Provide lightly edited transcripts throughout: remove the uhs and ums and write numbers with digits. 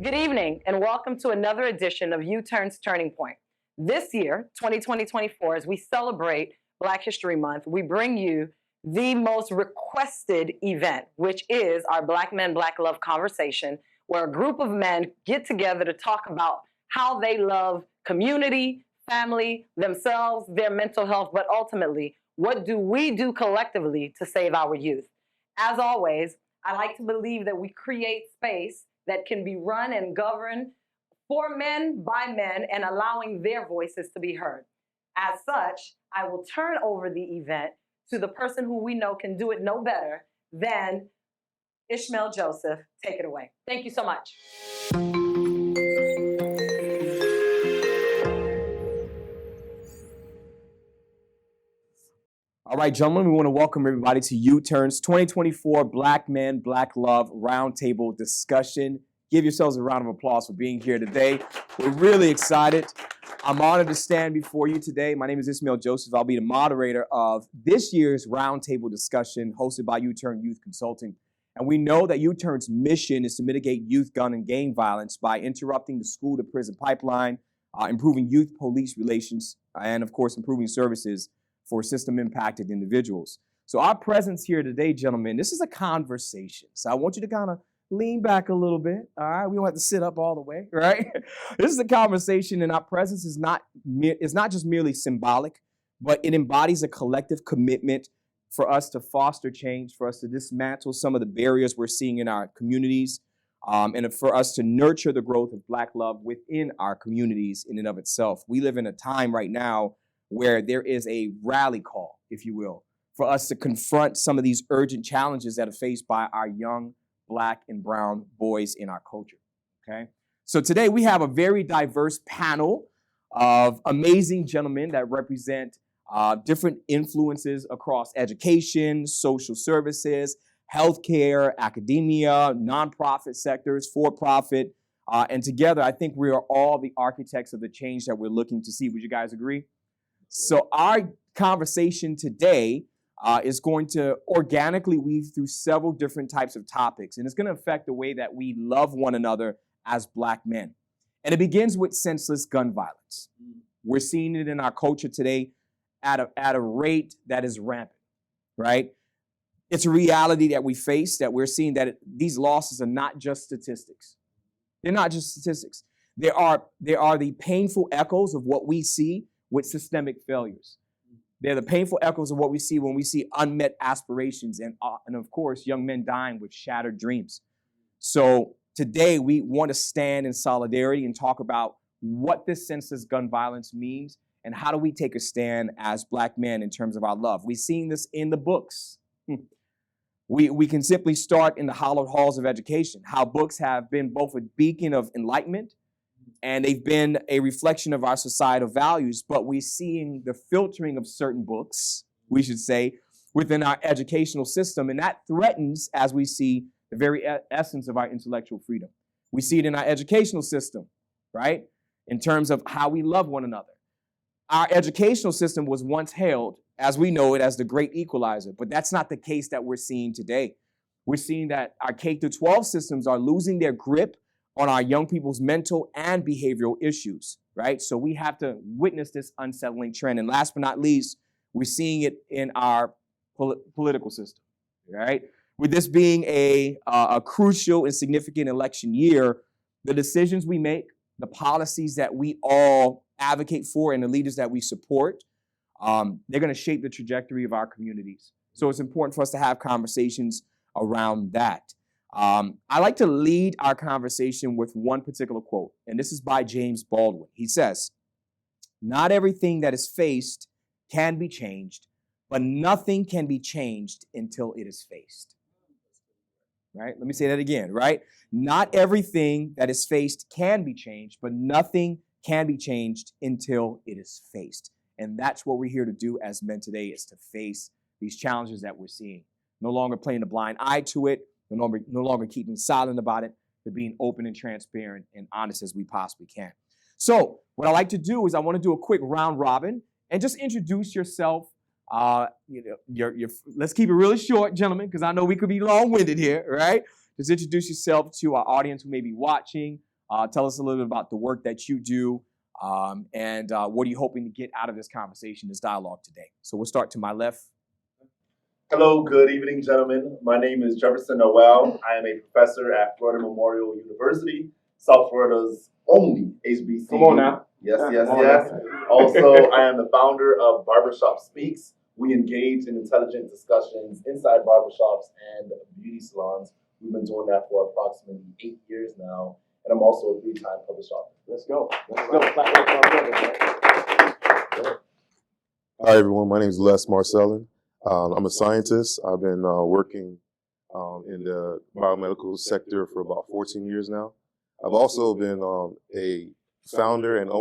Good evening, and welcome to another edition of U-Turn's Turning Point. This year, 2020-24, as we celebrate Black History Month, we bring you the most requested event, which is our Black Men, Black Love conversation, where a group of men get together to talk about how they love community, family, themselves, their mental health, but ultimately, what do we do collectively to save our youth? As always, I like to believe that we create space that can be run and governed for men by men and allowing their voices to be heard. As such, I will turn over the event to the person who we know can do it no better than Ishmael Joseph. Take it away. Thank you so much. All right, gentlemen, we want to welcome everybody to U-Turn's 2024 Black Men, Black Love Roundtable discussion. Give yourselves a round of applause for being here today. We're really excited. I'm honored to stand before you today. My name is Ishmael Joseph. I'll be the moderator of this year's roundtable discussion hosted by U-Turn Youth Consulting. And we know that U-Turn's mission is to mitigate youth gun and gang violence by interrupting the school-to-prison pipeline, improving youth police relations, and, of course, improving services for system-impacted individuals. So our presence here today, gentlemen, this is a conversation. So I want you to kind of lean back a little bit, all right? We don't have to sit up all the way, right? This is a conversation, and our presence is not just merely symbolic, but it embodies a collective commitment for us to foster change, for us to dismantle some of the barriers we're seeing in our communities, and for us to nurture the growth of Black love within our communities in and of itself. We live in a time right now where there is a rally call, if you will, for us to confront some of these urgent challenges that are faced by our young Black and brown boys in our culture, okay? So today we have a very diverse panel of amazing gentlemen that represent different influences across education, social services, healthcare, academia, nonprofit sectors, for-profit, and together I think we are all the architects of the change that we're looking to see. Would you guys agree? So our conversation today is going to organically weave through several different types of topics, and it's going to affect the way that we love one another as Black men. And it begins with senseless gun violence. We're seeing it in our culture today at a rate that is rampant, right? It's a reality that we face, that we're seeing that these losses are not just statistics. They're not just statistics. They are the painful echoes of what we see with systemic failures. They're the painful echoes of what we see when we see unmet aspirations and of course, young men dying with shattered dreams. So today we want to stand in solidarity and talk about what this senseless gun violence means and how do we take a stand as Black men in terms of our love. We've seen this in the books. We can simply start in the hallowed halls of education, how books have been both a beacon of enlightenment and they've been a reflection of our societal values, but we're seeing the filtering of certain books, we should say, within our educational system, and that threatens, as we see, the very essence of our intellectual freedom. We see it in our educational system, right, in terms of how we love one another. Our educational system was once hailed, as we know it, as the great equalizer, but that's not the case that we're seeing today. We're seeing that our K-12 systems are losing their grip on our young people's mental and behavioral issues, right? So we have to witness this unsettling trend. And last but not least, we're seeing it in our political system, right? With this being a crucial and significant election year, the decisions we make, the policies that we all advocate for, and the leaders that we support, they're going to shape the trajectory of our communities. So it's important for us to have conversations around that. I like to lead our conversation with one particular quote, and this is by James Baldwin. He says, "Not everything that is faced can be changed, but nothing can be changed until it is faced." Right? Let me say that again, right? Not everything that is faced can be changed, but nothing can be changed until it is faced. And that's what we're here to do as men today, is to face these challenges that we're seeing. No longer playing a blind eye to it, no longer keeping silent about it, but being open and transparent and honest as we possibly can. So what I like to do is I want to do a quick round robin and just introduce yourself. Let's keep it really short, gentlemen, because I know we could be long-winded here, right? Just introduce yourself to our audience who may be watching, Tell us a little bit about the work that you do, and what are you hoping to get out of this conversation, this dialogue today. So we'll start to my left. Hello, good evening, gentlemen. My name is Jefferson Noel. I am a professor at Florida Memorial University, South Florida's only HBCU. Come on now. Yes, Come yes, on yes. now. Also, I am the founder of Barbershop Speaks. We engage in intelligent discussions inside barbershops and beauty salons. We've been doing that for approximately 8 years now, and I'm also a 3-time published author. Let's go. Let's go. Clap for our brother, man. Hi, everyone. My name is Les Marcellin. I'm a scientist. I've been working in the biomedical sector for about 14 years now. I've also been a founder and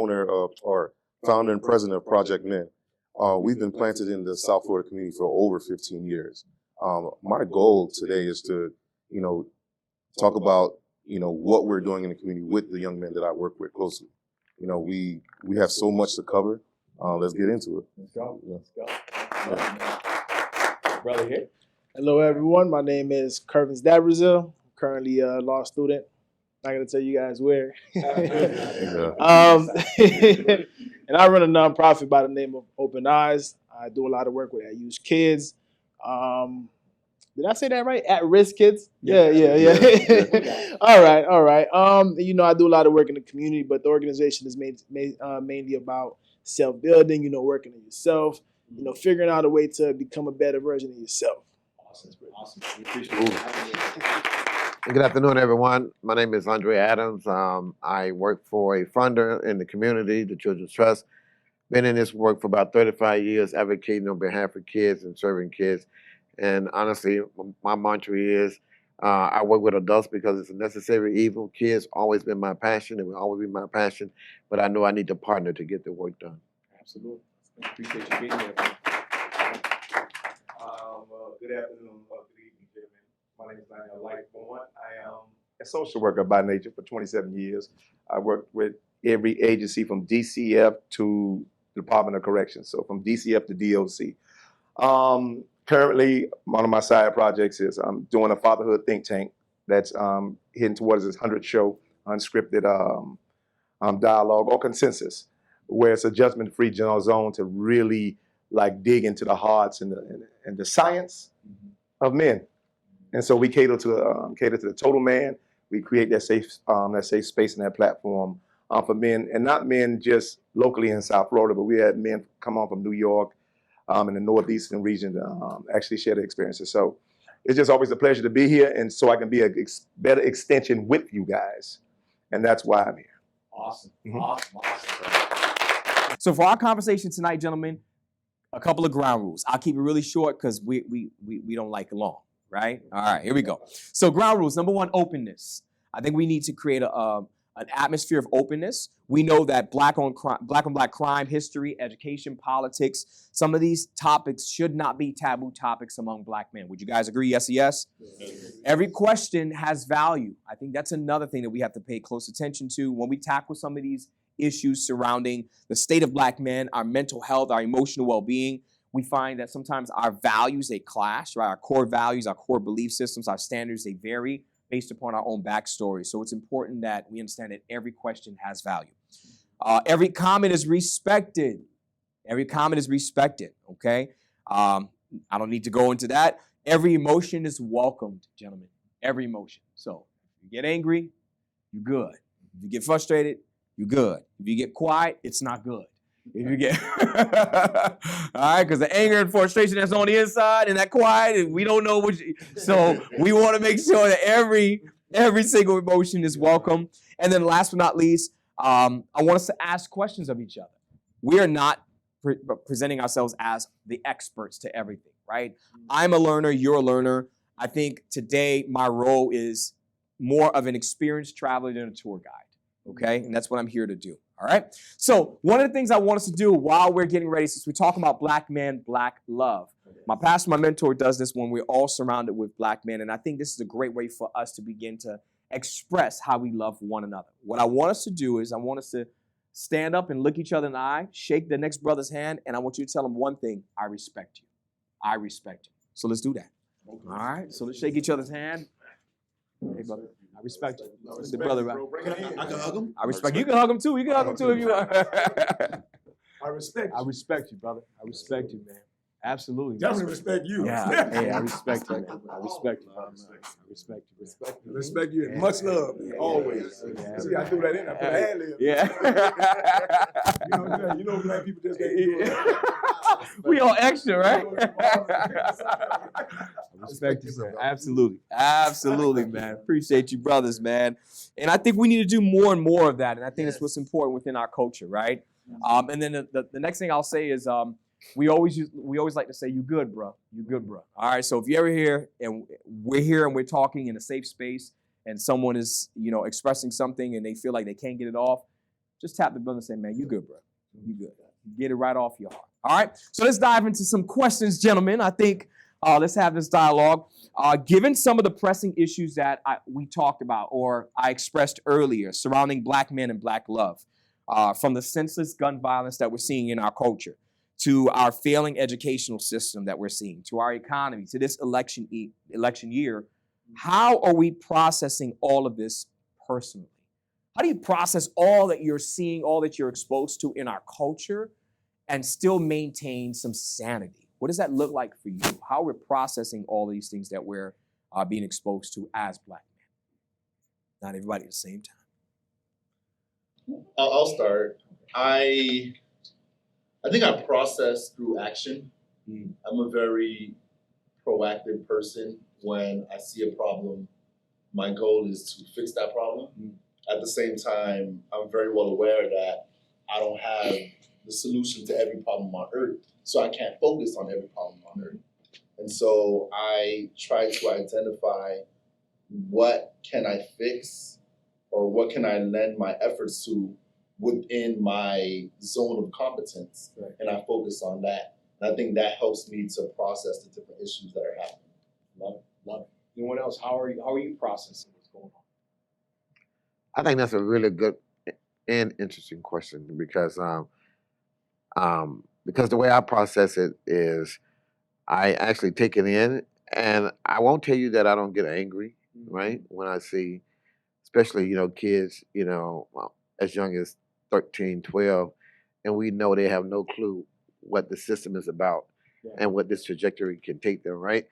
president of Project Men. We've been planted in the South Florida community for over 15 years. My goal today is to, talk about, what we're doing in the community with the young men that I work with closely. We have so much to cover. Let's get into it. Let's go. Let's go. Brother here. Hello, everyone. My name is Kervin Dabrazil. Currently a law student. Not gonna tell you guys where. Yeah. And I run a nonprofit by the name of Open Eyes. I do a lot of work with at-use kids. Did I say that right? At-risk kids? Yeah. All right. I do a lot of work in the community, but the organization is mainly about self-building. Working on yourself. Figuring out a way to become a better version of yourself. Awesome. We appreciate it. Good afternoon, everyone. My name is Andre Adams. I work for a funder in the community, the Children's Trust. Been in this work for about 35 years, advocating on behalf of kids and serving kids. And honestly, my mantra is, I work with adults because it's a necessary evil. Kids always been my passion. It will always be my passion. But I know I need to partner to get the work done. Absolutely. Appreciate you being here. Good afternoon, good evening, gentlemen. My name is Daniel Lightborn. I am a social worker by nature for 27 years. I worked with every agency from DCF to Department of Corrections, so from DCF to DOC. Currently, one of my side projects is I'm doing a fatherhood think tank that's heading towards this 100th show, unscripted dialogue or consensus, where it's a judgment-free zone to really dig into the hearts and the science of men. And so we cater to the total man. We create that safe space and that platform for men, and not men just locally in South Florida, but we had men come on from New York in the northeastern region to actually share their experiences. So it's just always a pleasure to be here, and so I can be a better extension with you guys, and that's why I'm here. Awesome. Awesome. So for our conversation tonight, gentlemen, a couple of ground rules. I'll keep it really short because we don't like long, right? All right, here we go. So ground rules. Number one, openness. I think we need to create an atmosphere of openness. We know that black on black crime, history, education, politics, some of these topics should not be taboo topics among black men. Would you guys agree? Yes, yes? Every question has value. I think that's another thing that we have to pay close attention to when we tackle some of these issues surrounding the state of black men, our mental health, our emotional well-being. We find that sometimes our values, they clash, right? Our core values, our core belief systems, our standards, they vary based upon our own backstory. So it's important that we understand that every question has value. Every comment is respected. Every comment is respected, okay? I don't need to go into that. Every emotion is welcomed, gentlemen. Every emotion. So if you get angry, you're good. If you get frustrated, you're good. If you get quiet, it's not good. If you get, all right, because the anger and frustration that's on the inside and that quiet, we don't know so we want to make sure that every single emotion is welcome. And then last but not least, I want us to ask questions of each other. We are not presenting ourselves as the experts to everything, right? I'm a learner, you're a learner. I think today my role is more of an experienced traveler than a tour guide, okay? And that's what I'm here to do, all right? So one of the things I want us to do while we're getting ready, since we're talking about black man, black love, my pastor, my mentor does this when we're all surrounded with black men, and I think this is a great way for us to begin to express how we love one another. What I want us to do is I want us to stand up and look each other in the eye, shake the next brother's hand, and I want you to tell him one thing: I respect you. I respect you. So let's do that. All right, so let's shake each other's hand. Hey, brother. I respect you. The brother, right? I can hug him. I respect you. You can hug him too. You can hug him too if you want. I respect I respect you, brother. I respect you, man. Absolutely. man. Definitely respect you. Yeah, hey, I respect you, man. I respect you, brother. I respect you. Respect you. Respect you. Yeah. Much love, Yeah. always. Yeah. See, I threw that in. I put an ad lib. Yeah. You know what I'm saying? You know, black people just can't do it. We all extra, right? I respect you, sir. Absolutely. Absolutely, man. Appreciate you, brothers, man. And I think we need to do more and more of that. And I think that's what's important within our culture, right? And then the next thing I'll say is we always like to say, "You good, bro? You good, bro?" All right. So if you're ever here and we're here and we're talking in a safe space, and someone is expressing something and they feel like they can't get it off, just tap the brother and say, "Man, you good, bro? You good?" Get it right off your heart. All right. So let's dive into some questions, gentlemen. I think let's have this dialogue. Given some of the pressing issues that we talked about or I expressed earlier surrounding Black men and Black love, from the senseless gun violence that we're seeing in our culture, to our failing educational system that we're seeing, to our economy, to this election year, how are we processing all of this personally? How do you process all that you're seeing, all that you're exposed to in our culture, and still maintain some sanity? What does that look like for you? How we're processing all these things that we're being exposed to as Black men? Not everybody at the same time. I'll start. I think I process through action. I'm a very proactive person. When I see a problem, my goal is to fix that problem. At the same time, I'm very well aware that I don't have the solution to every problem on earth, so I can't focus on every problem on earth. And so I try to identify what can I fix or what can I lend my efforts to within my zone of competence, Right. and I focus on that. And I think that helps me to process the different issues that are happening. Love it. Love it. Anyone else? How are you processing what's going on? I think that's a really good and interesting question because the way I process it is I actually take it in, and I won't tell you that I don't get angry, right? When I see, especially kids, as young as 13, 12, and we know they have no clue what the system is about and what this trajectory can take them, right?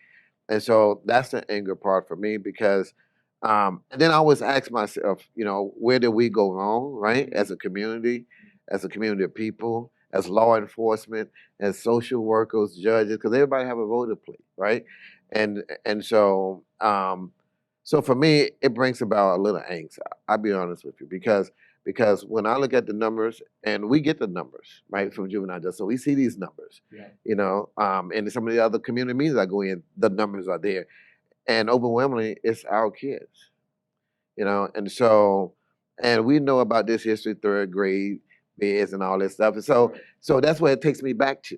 And so that's the anger part for me because, and then I always ask myself, where did we go wrong, right? As a community of people, as law enforcement, as social workers, judges, because everybody have a role to play, right? And so, so for me, it brings about a little angst. I'll be honest with you because when I look at the numbers, and we get the numbers, right, from juvenile justice, so we see these numbers, and some of the other community meetings I go in, the numbers are there. And overwhelmingly, it's our kids, and so, and we know about this history, third grade bids and all this stuff. And so that's what it takes me back to.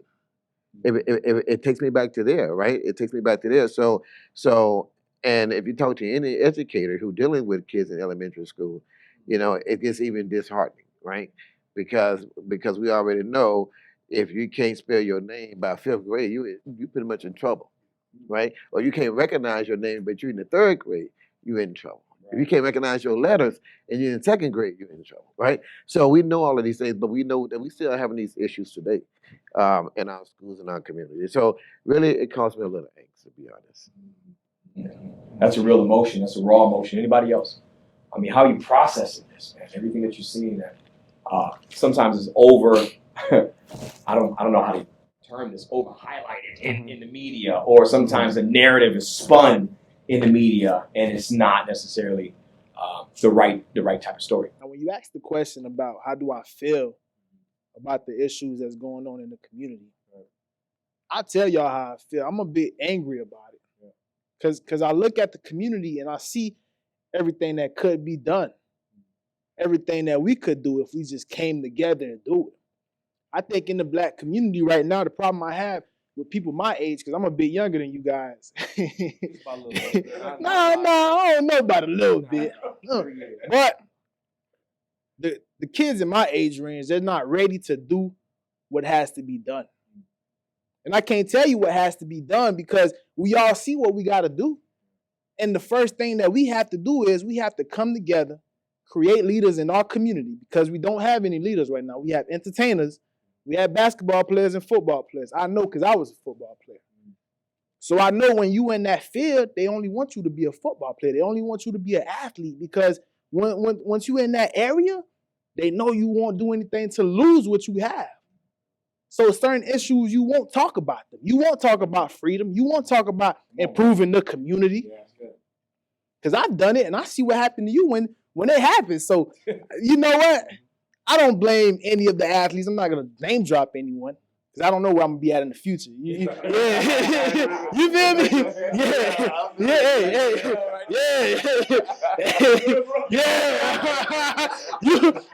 It takes me back to there, right? It takes me back to there. So, and if you talk to any educator who's dealing with kids in elementary school, it gets even disheartening, right? Because we already know if you can't spell your name by 5th grade, you pretty much in trouble, right? Or you can't recognize your name, but you're in the 3rd grade, you're in trouble. If you can't recognize your letters and you're in 2nd grade, you're in trouble, right? So we know all of these things, but we know that we still are having these issues today in our schools and our community. So really, it caused me a little angst, to be honest. That's a real emotion. That's a raw emotion. Anybody else? I mean, how are you processing this, man? Everything that you're seeing that sometimes is over. I don't know how to term this. Over highlighted in the media, or sometimes the narrative is spun in the media, and it's not necessarily the right type of story. Now, when you ask the question about how do I feel about the issues that's going on in the community, I tell y'all how I feel. I'm a bit angry about it. Because I look at the community and I see everything that could be done, everything that we could do if we just came together and do it. I think in the Black community right now, the problem I have with people my age, because I'm a bit younger than you guys. No, I don't know about a little bit. But the kids in my age range, they're not ready to do what has to be done. And I can't tell you what has to be done because we all see what we got to do. And the first thing that we have to do is we have to come together, create leaders in our community, because we don't have any leaders right now. We have entertainers, we have basketball players and football players. I know because I was a football player. So I know when you in that field, they only want you to be a football player. They only want you to be an athlete, because once you in that area, they know you won't do anything to lose what you have. So certain issues, you won't talk about them. You won't talk about freedom. You won't talk about improving the community. Because I've done it and I see what happened to you when it happens. So you know what? I don't blame any of the athletes. I'm not going to name drop anyone, because I don't know where I'm going to be at in the future. Yeah. You feel me? Yeah.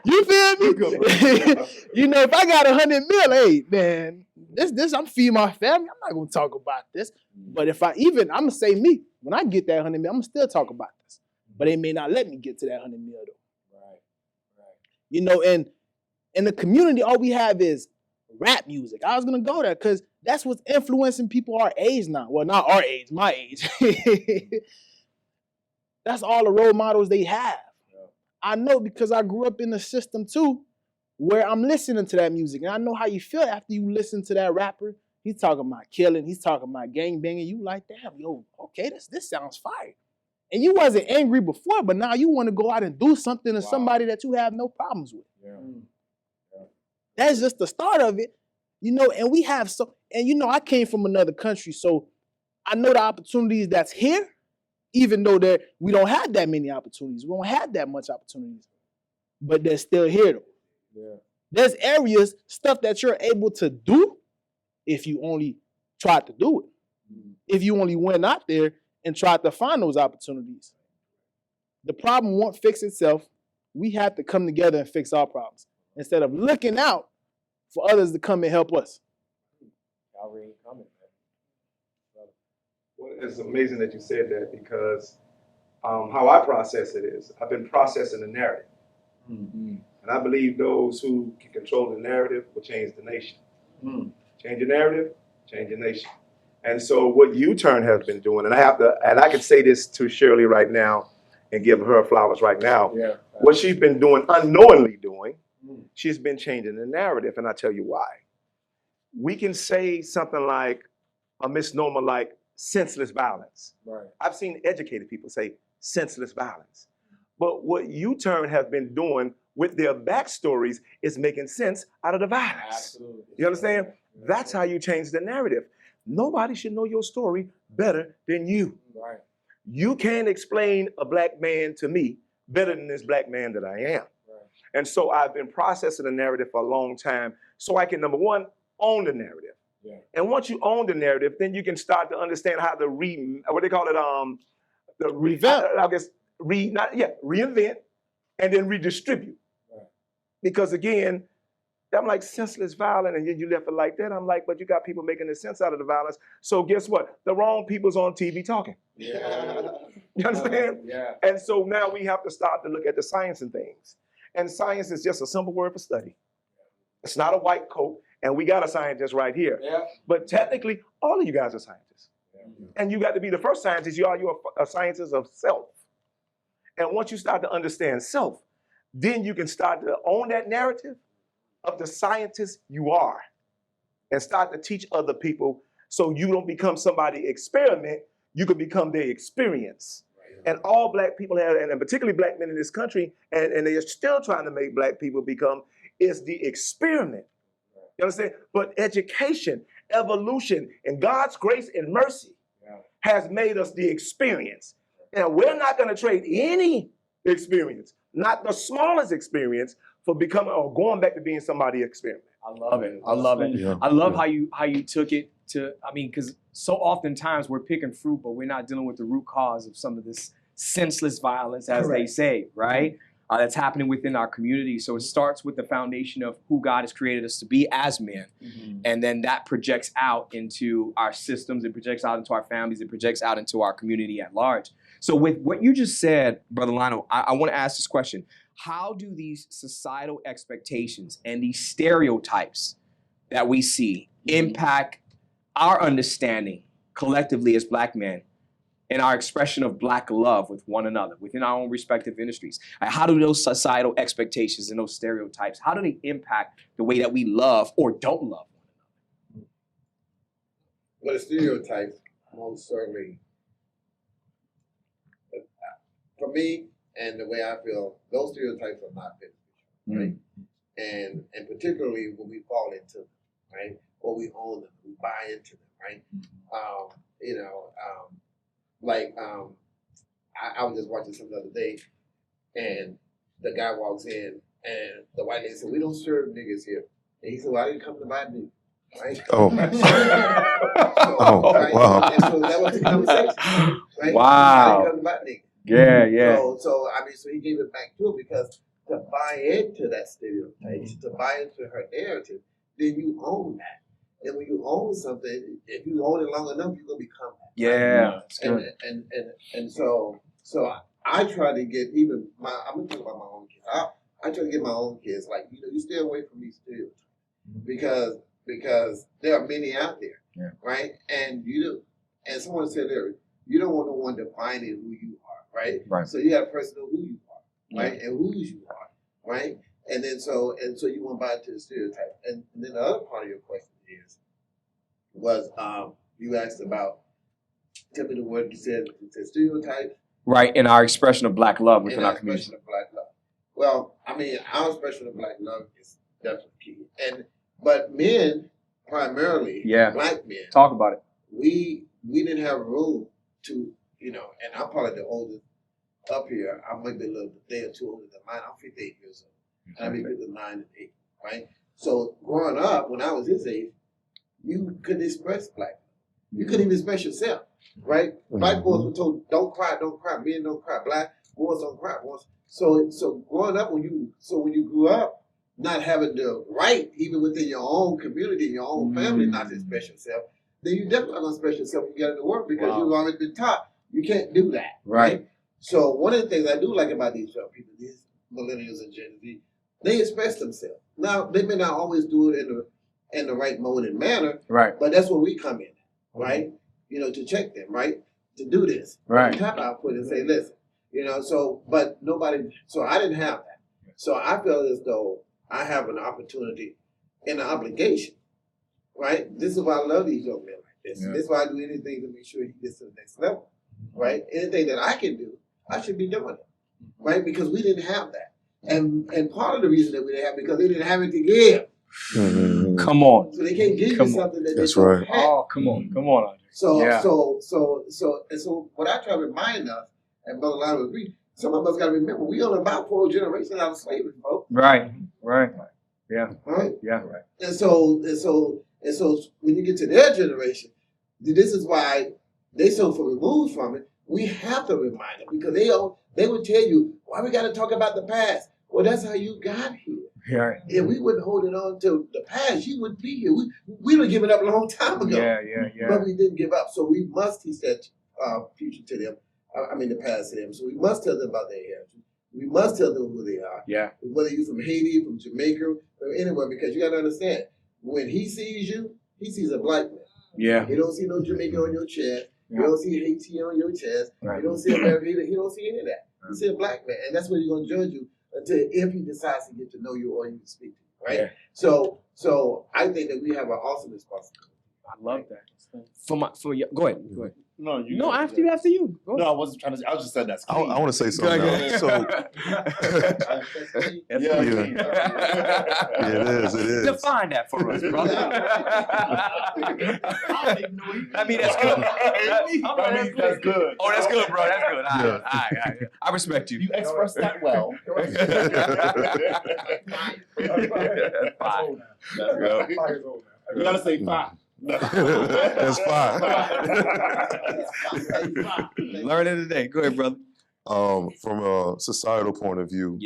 You feel me? You know, if I got 100 mil, hey, man, this I'm feeding my family. I'm not going to talk about this. But if I'm going to say me, when I get that 100 mil, I'm going to still talk about this. But they may not let me get to that 100 mil, though. Right. You know, and in the community, all we have is rap music. I was gonna go there because that's what's influencing people our age now. Well, not our age, my age. That's all the role models they have. Yeah. I know because I grew up in the system too, where I'm listening to that music, and I know how you feel after you listen to that rapper. He's talking about killing, he's talking about gang banging. You like, damn, yo, okay, this sounds fire. And you wasn't angry before, but now you want to go out and do something to somebody that you have no problems with. Yeah. That's just the start of it, you know, and we have and you know, I came from another country, so I know the opportunities that's here, even though we don't have that many opportunities. We don't have that much opportunities, but they're still here though. Yeah. There's areas, stuff that you're able to do if you only tried to do it. If you only went out there and tried to find those opportunities. The problem won't fix itself. We have to come together and fix our problems, instead of looking out for others to come and help us. Well, it's amazing that you said that, because how I process it is, I've been processing the narrative. Mm-hmm. And I believe those who can control the narrative will change the nation. Mm. Change the narrative, change the nation. And so what U-Turn has been doing, and I can say this to Shirley right now and give her flowers right now. Yeah. What she's been doing, unknowingly doing, she's been changing the narrative, and I'll tell you why. We can say something like a misnomer like senseless violence. Right. I've seen educated people say senseless violence. But what U-Turn has been doing with their backstories is making sense out of the violence. Absolutely. You understand? That's how you change the narrative. Nobody should know your story better than you. Right. You can't explain a black man to me better than this black man that I am. Right. And so I've been processing the narrative for a long time so I can, number one, own the narrative. Yeah. And once you own the narrative, then you can start to understand how to reinvent, and then redistribute. Right. Because again, I'm like, senseless violence, and then you left it like that. I'm like, but you got people making the sense out of the violence. So guess what? The wrong people's on TV talking. Yeah. You understand? Yeah. And so now we have to start to look at the science and things. And science is just a simple word for study. It's not a white coat, and we got a scientist right here. Yeah. But technically, all of you guys are scientists. Yeah. And you got to be the first scientist. You are a scientist of self. And once you start to understand self, then you can start to own that narrative of the scientist you are, and start to teach other people, so you don't become somebody experiment, you can become their experience. Right. And all black people have, and particularly black men in this country, and they are still trying to make black people become, is the experiment. Right. You understand? But education, evolution, and God's grace and mercy has made us the experience. And we're not going to trade any experience, not the smallest experience, for becoming or going back to being somebody's experiment. I love it. I love it. Yeah. I love how you took it to, I mean, because so oftentimes we're picking fruit, but we're not dealing with the root cause of some of this senseless violence, as Correct. They say, right? That's happening within our community. So it starts with the foundation of who God has created us to be as men. Mm-hmm. And then that projects out into our systems, it projects out into our families, it projects out into our community at large. So with what you just said, Brother Lionel, I want to ask this question. How do these societal expectations and these stereotypes that we see impact our understanding collectively as black men in our expression of Black love with one another within our own respective industries? How do those societal expectations and those stereotypes, how do they impact the way that we love or don't love one Well, the stereotypes, most certainly, for me and the way I feel, those stereotypes are not beneficial, right? And particularly when we fall into them, right? Or we own them, we buy into them, right? I was just watching something the other day, and the guy walks in, and the white lady said, "We don't serve niggas here." And he said, "Well, I didn't come to buy niggas." Right? Oh. Oh, right? wow. And so that was the conversation, right? Wow. I didn't come to buy niggas. Yeah, So he gave it back to her because to buy into that stereotype, to buy into her narrative, then you own that. And when you own something, if you own it long enough, you're gonna become that. Yeah, it's good. And so I try to get even I'm gonna talk about my own kids. I try to get my own kids like, you stay away from these stereotypes because there are many out there, right? And someone said there, you don't want no one defining who you are, right? Right. So you got to first know who you are, right, and whose you are, right? And then so you want to buy into the stereotype. And then the other part of your question was you asked about, tell me the word you said stereotypes. Right, in our expression of Black love within our community. Expression of Black love. Well, I mean, our expression of Black love is definitely key. But men, primarily, Black men, talk about it. We didn't have room to, and I'm probably the oldest up here. I might be a day or two older than mine. I'm 58 years old. And I be 59 and 8, right? So growing up, when I was his age, you couldn't express Black. You couldn't even express yourself, right? Black boys were told, don't cry, don't cry. Men don't cry. Black boys don't cry. So growing up, when you grew up, not having the right, even within your own community, your own family, not to express yourself, then you definitely not going to express yourself when you get into work because you've already been taught you can't do that. Right. So one of the things I do like about these young people, these millennials and Gen Z, they express themselves. Now, they may not always do it in the right mode and manner, right? But that's where we come in, right? To check them, right? To do this, right? To tap output and say, listen, so I didn't have that. So I feel as though I have an opportunity and an obligation, right? This is why I love these young men like this. This is why I do anything to make sure he gets to the next level, right? Anything that I can do, I should be doing it, right? Because we didn't have that. And part of the reason that we didn't have it because they didn't have it to give. Mm-hmm. Come on. So they can't give you something that That's they don't right. have. Oh, come on, Andre. So what I try to remind us, and Brother Lionel would agree, some of us got to remember we only about 4 generations out of slavery, folks. Right. Yeah. Right. Yeah. And so when you get to their generation, this is why they so far removed from it. We have to remind them because they would tell you why we got to talk about the past. Well, that's how you got here. Yeah. If we wouldn't hold it on to the past, you wouldn't be here. We would have given up a long time ago. Yeah. But we didn't give up. So we must teach that future to them. The past to them. So we must tell them about their heritage. We must tell them who they are. Yeah. Whether you're from Haiti, from Jamaica, or anywhere, because you got to understand, when he sees you, he sees a Black man. Yeah. He don't see no Jamaican on your chest. Yeah. You don't see Haiti on your chest. Right. You don't see American. He don't see any of that. He see a Black man, and that's what he's gonna judge you until if he decides to get to know you or even speak to you, right? Yeah. So I think that we have an awesome responsibility. I love that. Go ahead. No, you. No, after you. Go. No, I wasn't trying to. I was just saying that's. I want to say something. Now. So Yeah. it is. Define that for us, brother. I mean, that's good. That's good. Oh, that's good, bro. That's good. All right. I respect you. You expressed that well. Fine. You gotta say fine. That's fine. Learning today. Go ahead, brother. From a societal point of view,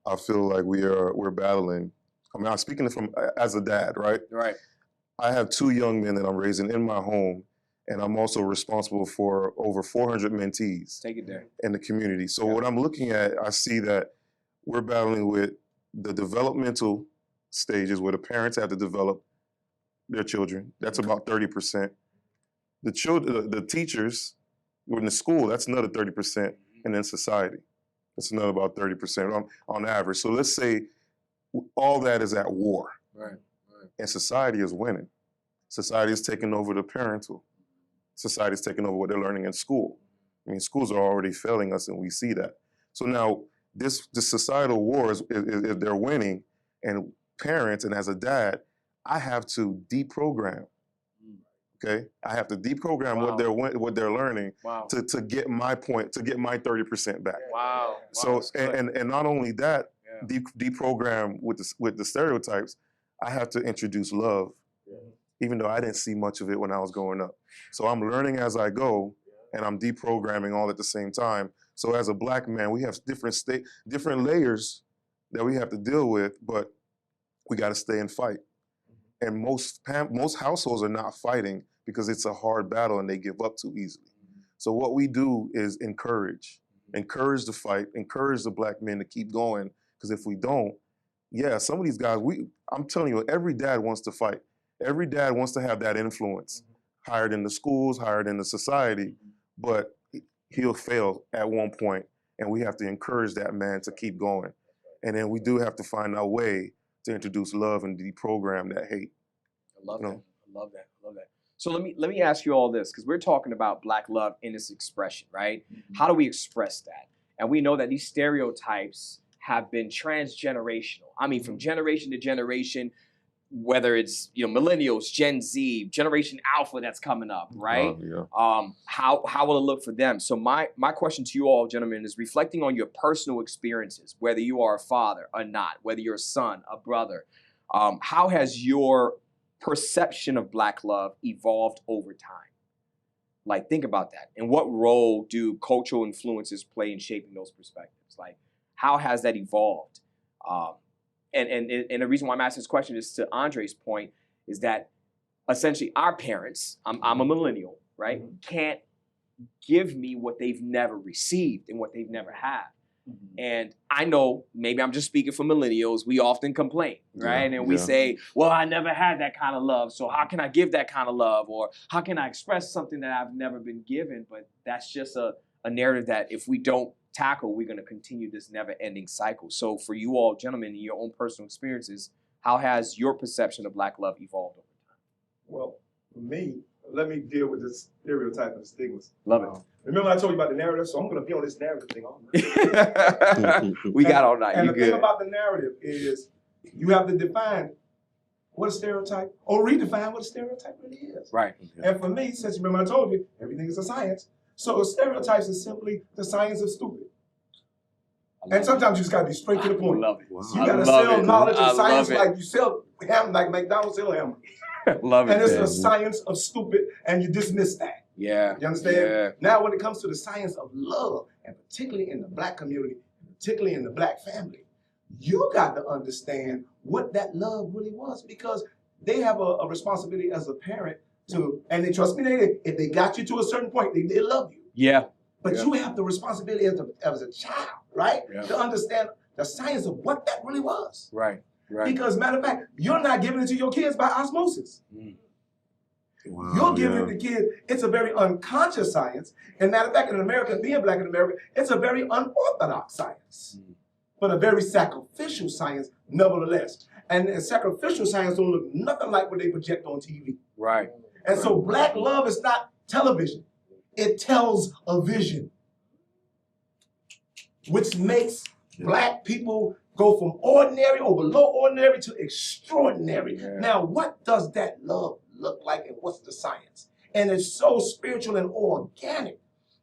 I feel like we're battling. I'm speaking from as a dad, right? Right. I have 2 young men that I'm raising in my home, and I'm also responsible for over 400 mentees. Take it there. In the community. So what I'm looking at, I see that we're battling with the developmental stages where the parents have to develop their children. That's about 30%. The teachers In the school, that's another 30%, and in society, that's another about 30% on average. So let's say all that is at war, Right. and society is winning. Society is taking over the parental. Society is taking over what they're learning in school. I mean, schools are already failing us, and we see that. So now this societal war is they're winning, and parents, and as a dad, I have to deprogram. Okay, I have to deprogram what they're learning to get my point, to get my 30% back. Wow. So and not only that, deprogram with the stereotypes, I have to introduce love, even though I didn't see much of it when I was growing up. So I'm learning as I go, and I'm deprogramming all at the same time. So as a black man, we have different layers that we have to deal with, but we got to stay and fight. And most households are not fighting because it's a hard battle and they give up too easily. So what we do is encourage the fight, encourage the black men to keep going. Because if we don't, some of these guys, I'm telling you, every dad wants to fight. Every dad wants to have that influence, hired in the schools, hired in the society, but he'll fail at one point, and we have to encourage that man to keep going. And then we do have to find our way to introduce love and deprogram that hate. I love that. I love that. I love that. So let me ask you all this, because we're talking about Black love in its expression, right? How do we express that? And we know that these stereotypes have been transgenerational. I mean, from generation to generation, whether it's millennials, Gen Z, Generation Alpha that's coming up, right? How will it look for them? So my question to you all, gentlemen, is reflecting on your personal experiences, whether you are a father or not, whether you're a son, a brother. How has your perception of Black love evolved over time? Like, think about that. And what role do cultural influences play in shaping those perspectives? Like, how has that evolved? And the reason why I'm asking this question is to Andre's point, is that essentially our parents, I'm a millennial, right, can't give me what they've never received and what they've never had. And I know, maybe I'm just speaking for millennials, we often complain, right? And we say, well, I never had that kind of love, so how can I give that kind of love? Or how can I express something that I've never been given? But that's just a narrative that if we don't tackle, we're going to continue this never-ending cycle. So for you all, gentlemen, in your own personal experiences, how has your perception of Black love evolved over time? Well, for me, let me deal with this stereotype and the stigmas. Love it. Remember I told you about the narrative, so I'm going to be on this narrative thing all night. We got all night. And You the good? thing about the narrative is you have to define what a stereotype, or redefine what a stereotype really is. Right. And for me, since remember I told you, everything is a science. So stereotypes is simply the science of stupid. And sometimes you just gotta be straight to the point. Love it. You gotta sell knowledge and science like you sell ham, like McDonald's sell hammer. Love it. And it's the science of stupid, and you dismiss that. Yeah. You understand? Yeah. Now, when it comes to the science of love, and particularly in the Black community, particularly in the Black family, you got to understand what that love really was, because they have a responsibility as a parent to, and they trust me, if they got you to a certain point, they love you. Yeah. But you have the responsibility as a child, right? To understand the science of what that really was. Right. Right. Because matter of fact, you're not giving it to your kids by osmosis. Wow, You're giving it to kids. It's a very unconscious science. And matter of fact, in America, being Black in America, it's a very unorthodox science, but a very sacrificial science nevertheless. And sacrificial science don't look nothing like what they project on TV. Right. And so Black love is not television. It tells a vision, which makes Black people go from ordinary or below ordinary to extraordinary. Now, what does that love look like, and what's the science? And it's so spiritual and organic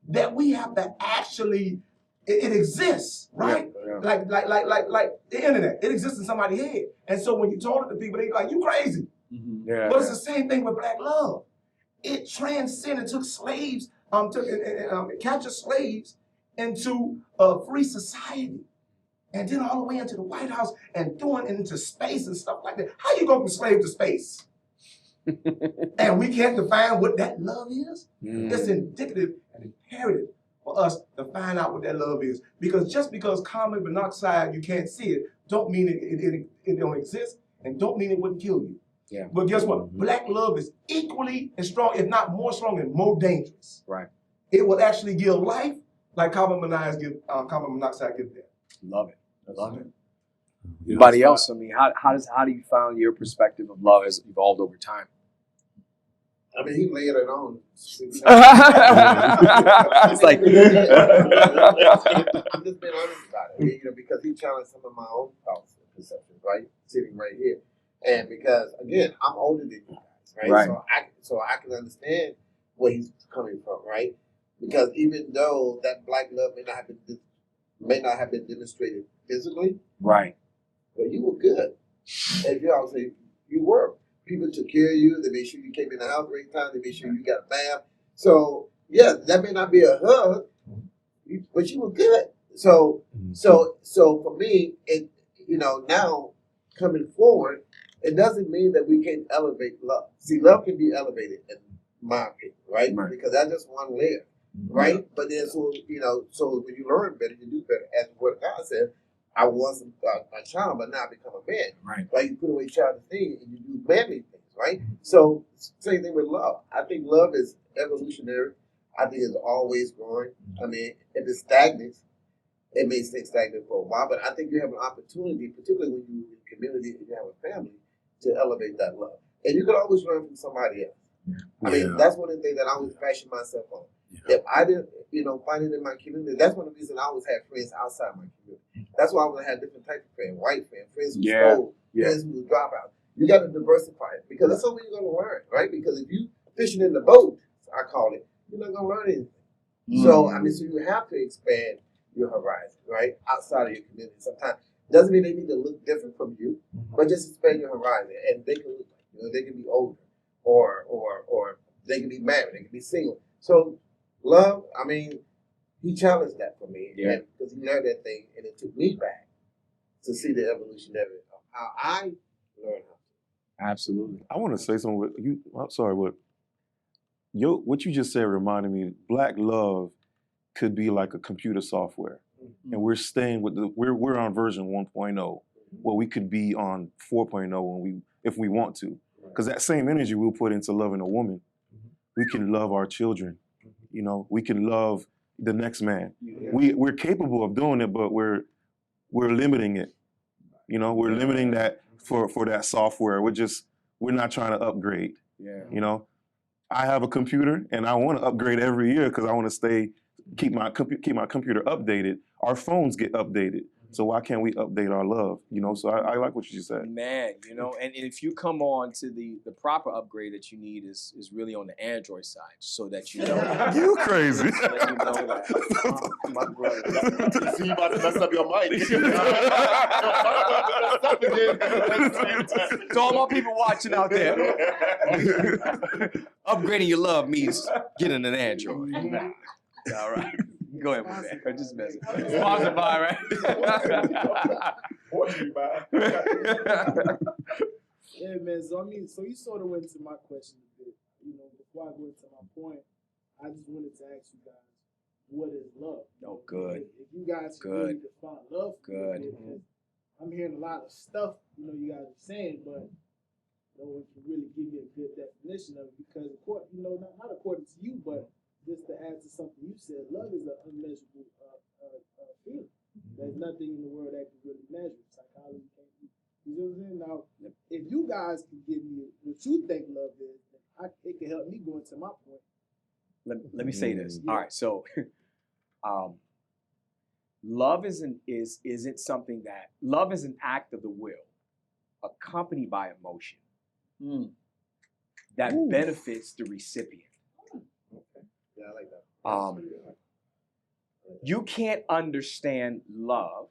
that we have to actually, it exists, right? Like the internet, it exists in somebody's head. And so when you told it to people, they're like, you crazy. But it's the same thing with Black love. It transcended, took slaves, captured slaves into a free society. And then all the way into the White House and doing it into space and stuff like that. How you go from slave to space? And we can't define what that love is? It's indicative and imperative for us to find out what that love is. Because just because carbon monoxide, you can't see it, don't mean it don't exist, and don't mean it wouldn't kill you. Yeah. But guess what? Black love is equally as strong, if not more strong and more dangerous. Right. it will actually give life like carbon monoxide gives death. Love it. Love it. Anybody else? I mean, how do you find your perspective of love has evolved over time? I mean, he laid it on. It's like I'm just being honest about it, you know, because he challenged some of my own thoughts and perceptions, right? Sitting right here, and because again, I'm older than you guys, right? Right. So I can understand where he's coming from, right? Because even though that black love may not have been demonstrated physically, right. but you were good. As you all say, you were. People took care of you. They made sure you came in the house every time. They made sure you got a bath. So yeah, that may not be a hug, but you were good. So for me, it now coming forward, it doesn't mean that we can't elevate love. See, love can be elevated in my opinion, right? Right. Because that's just one layer, right? But then so when you learn better, you do better. As what God said, I was a child, but now I become a man. Right. Right? You put away childish things and you do manly things, right? So same thing with love. I think love is evolutionary. I think it's always growing. I mean, if it stagnates, it may stay stagnant for a while, but I think you have an opportunity, particularly when you're in a community and you have a family, to elevate that love. And you can always learn from somebody else. I mean, that's one of the things that I always fashion myself on. If I didn't, find it in my community, that's one of the reasons I always had friends outside my community. That's why I would have different types of friends, white friends who stole, friends who drop out. You got to diversify it because that's something you're going to learn, right? Because if you fishing in the boat, I call it, you're not going to learn anything. So, I mean, so you have to expand your horizon, right? Outside of your community. Sometimes doesn't mean they need to look different from you, but just expand your horizon. And they can look like, they can be older or they can be married, they can be single. So love, I mean, he challenged that for me. Yeah. Because he learned that thing and it took me back to see the evolution of it, of how I learned how to. Absolutely. I want to say something with you. I'm sorry, what you just said reminded me. Black love could be like a computer software, and we're staying with we're on version 1.0. Well, we could be on 4.0 if we want to, because that same energy we'll put into loving a woman, we can love our children. We can love the next man. We're capable of doing it, but we're limiting it. We're limiting that for that software. We're not trying to upgrade. Yeah. I have a computer and I want to upgrade every year because I want to keep my computer updated. Our phones get updated. So why can't we update our love? So I like what you just said. Man, and if you come on to the proper upgrade that you need is really on the Android side, so that you know. You crazy. So that you know that, My brother. See, you about to mess up your mic. to all my people watching out there, upgrading your love means getting an Android. All right. Go ahead, my man. I'm just messing. Sponsored by, right? Yeah, man. So you sort of went to my question a bit. Before I go into my point, I just wanted to ask you guys, what is love? Oh, good. If you guys can really define love, Good. because I'm hearing a lot of stuff, you guys are saying, but no one can really give you a good definition of it because, not according to you, but just to add to something you said, love is an unmeasurable feeling. There's nothing in the world that can really measure. Psychology can't. You know what I'm saying? Now, if you guys can give me what you think love is, then it can help me go into my point. Let me say this. All right, so love isn't something that love is an act of the will, accompanied by emotion that benefits the recipient. Yeah, I like that. You can't understand love,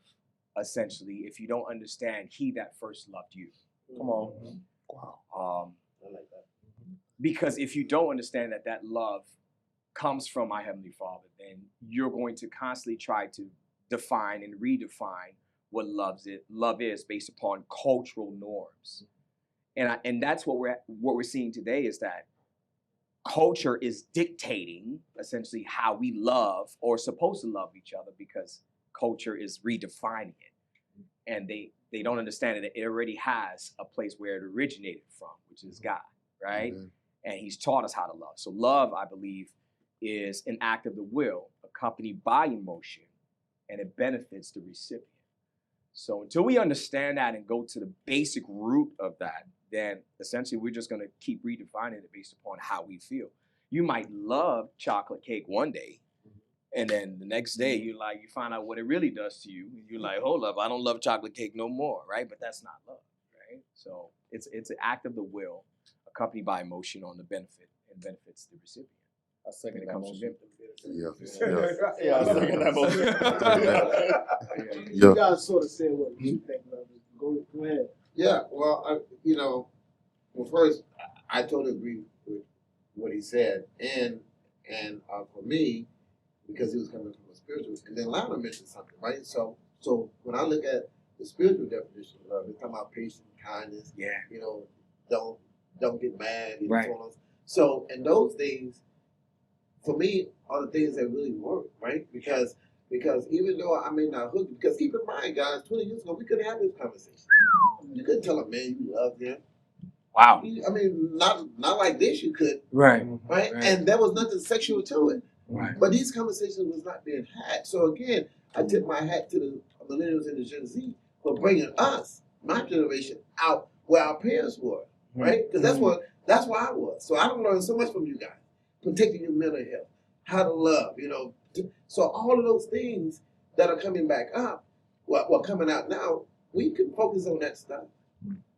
essentially, if you don't understand he that first loved you. Come on. Wow. I like that. Because if you don't understand that love comes from my Heavenly Father, then you're going to constantly try to define and redefine what love is based upon cultural norms. And that's what we're seeing today is that culture is dictating essentially how we love or supposed to love each other because culture is redefining it. And they don't understand that it already has a place where it originated from, which is God, right? Mm-hmm. And he's taught us how to love. So love, I believe, is an act of the will accompanied by emotion, and it benefits the recipient. So until we understand that and go to the basic root of that, then essentially we're just going to keep redefining it based upon how we feel. You might love chocolate cake one day, and then the next day you find out what it really does to you. And you're like, hold up, I don't love chocolate cake no more, right? But that's not love, right? So it's an act of the will accompanied by emotion on the benefit and benefits the recipient. I second When it that comes to motion. them. Yeah, I second that motion. You Yeah. guys sort of said what you think of it. Go ahead. Yeah, well, first, I totally agree with what he said, and for me, because he was coming from a spiritual, and then Lana mentioned something, right? So when I look at the spiritual definition of love, it's talking about patience, kindness, Yeah. don't get mad, Right. so on. So, and those things, for me, are the things that really work, right? Because even though I may not hook, because keep in mind, guys, 20 years ago, we couldn't have this conversation. You couldn't tell a man you love him. Wow. I mean, not like this. You could, Right. right? Right. And there was nothing sexual to it. Right. But these conversations was not being had. So again, I tip my hat to the millennials and the Gen Z for bringing us, my generation, out where our parents were, right? Because that's where I was. So I don't learn so much from you guys, protecting your mental health, how to love, So all of those things that are coming back up, well, coming out now, we can focus on that stuff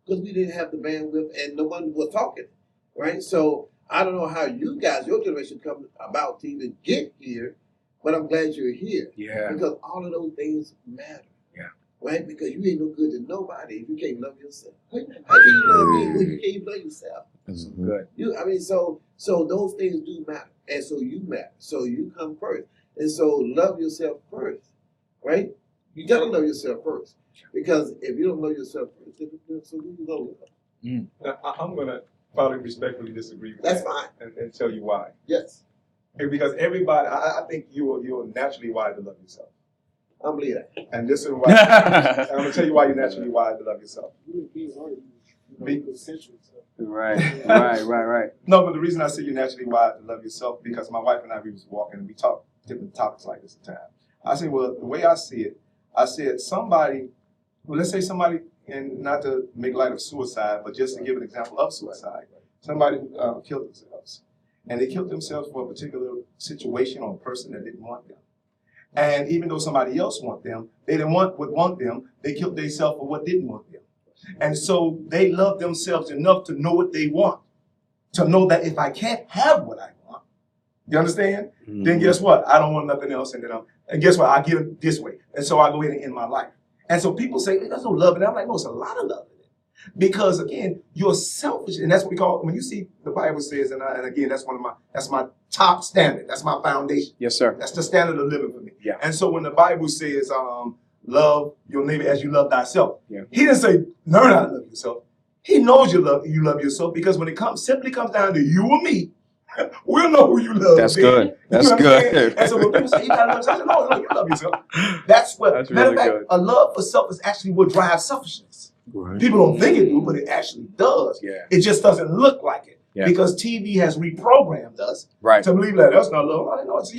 because we didn't have the bandwidth and no one was talking, right? So I don't know how you guys, your generation, come about to even get here, but I'm glad you're here. Yeah. Because all of those things matter. Yeah. Right? Because you ain't no good to nobody if you can't love yourself. How can you love me when you can't even love yourself? Good. So those things do matter. And so you matter. So you come first. And so love yourself first. Right? You gotta love yourself first. Because if you don't love yourself first, then so who you gonna love? Now, I'm going to probably respectfully disagree with That's that fine. and tell you why. Yes. Because everybody, I think you're naturally wired to love yourself. I believe that. And this is why, I'm going to tell you why you're naturally wired to love yourself. Right. No, but the reason I say you're naturally wired to love yourself, because my wife and I, we was walking and we talked different topics like this at the time. I said, well, the way I see it, I said let's say somebody, and not to make light of suicide, but just to give an example of suicide, somebody who killed themselves. And they killed themselves for a particular situation or a person that didn't want them. And even though somebody else want them, they didn't want them, they killed themselves for what didn't want them. And so they love themselves enough to know what they want, to know that if I can't have what I want, you understand? Then guess what? I don't want nothing else. And guess what? I get it this way. And so I go ahead and end my life. And so people say, there's no love in it. I'm like, no, it's a lot of love in it. Because again, you're selfish. And that's what we call, when you see the Bible says, and again, that's my top standard. That's my foundation. Yes, sir. That's the standard of living for me. Yeah. And so when the Bible says, love your neighbor as you love thyself, Yeah. he didn't say learn how to love yourself. He knows you love yourself, because when it simply comes down to you or me, we'll know who you love. That's then. good. That's You understand? good. And so when people say you gotta love yourself, I say, no, you love yourself. That's what, That's matter of really fact, good. a love for self is actually what drives selfishness. Right. People don't think it do, but it actually does. Yeah. It just doesn't look like it. Yeah. Because TV has reprogrammed us Right. to believe that that's not love. I know it's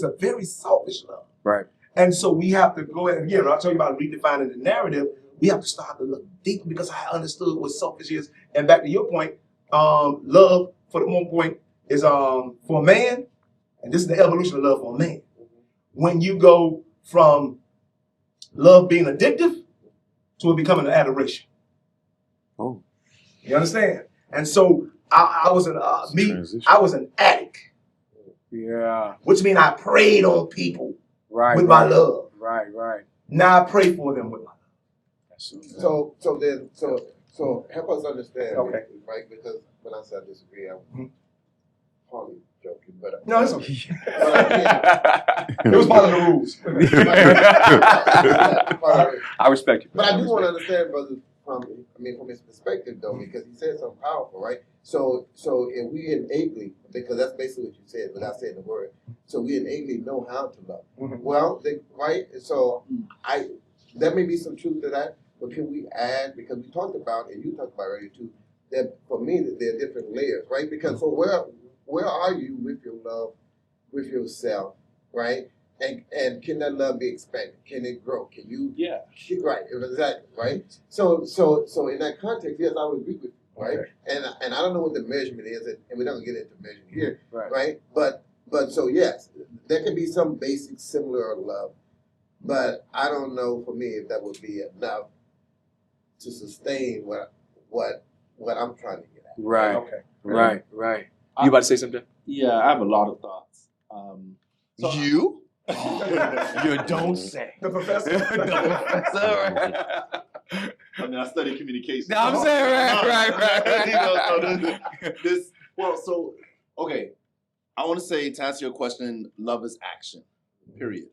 a very selfish love. Right. And so we have to go ahead, again, when I tell you about redefining the narrative, we have to start to look deep, because I understood what selfish is. And back to your point, love, for the one point, is for a man, and this is the evolution of love for a man. When you go from love being addictive to it becoming an adoration. Oh. You understand? And so I was Transition. I was an addict, Yeah. which means I preyed on people Right. with my love. Right. Now I pray for them with my love. So help us understand, Okay. right? Because when I said I disagree, I'm hardly joking, but No, it's okay. but It was part of the rules. I respect you. But I do want to understand, brother, from his perspective though, because he said something powerful, right? So if we innately, because that's basically what you said without saying the word, so we innately know how to love. Well, right? So there may be some truth to that, but can we add, because we talked about, and you talked about earlier too, that for me that there are different layers, right? Because so where are you with your love with yourself, right? And can that love be expanded? Can it grow? Can you? Yeah. Right, exactly, right? So in that context, yes, I would agree with you, right? Okay. And I don't know what the measurement is, and we're not gonna get into measurement here, Right. right? But so yes, there can be some basic similar love, but I don't know for me if that would be enough to sustain what I'm trying to get at. Right. Okay. Right. Right. You about to say something? Yeah, I have a lot of thoughts. So You? you don't say. The professor. I mean, I studied communication. No, I'm saying right. You know, so this, okay. I want to say, to answer your question, love is action, period.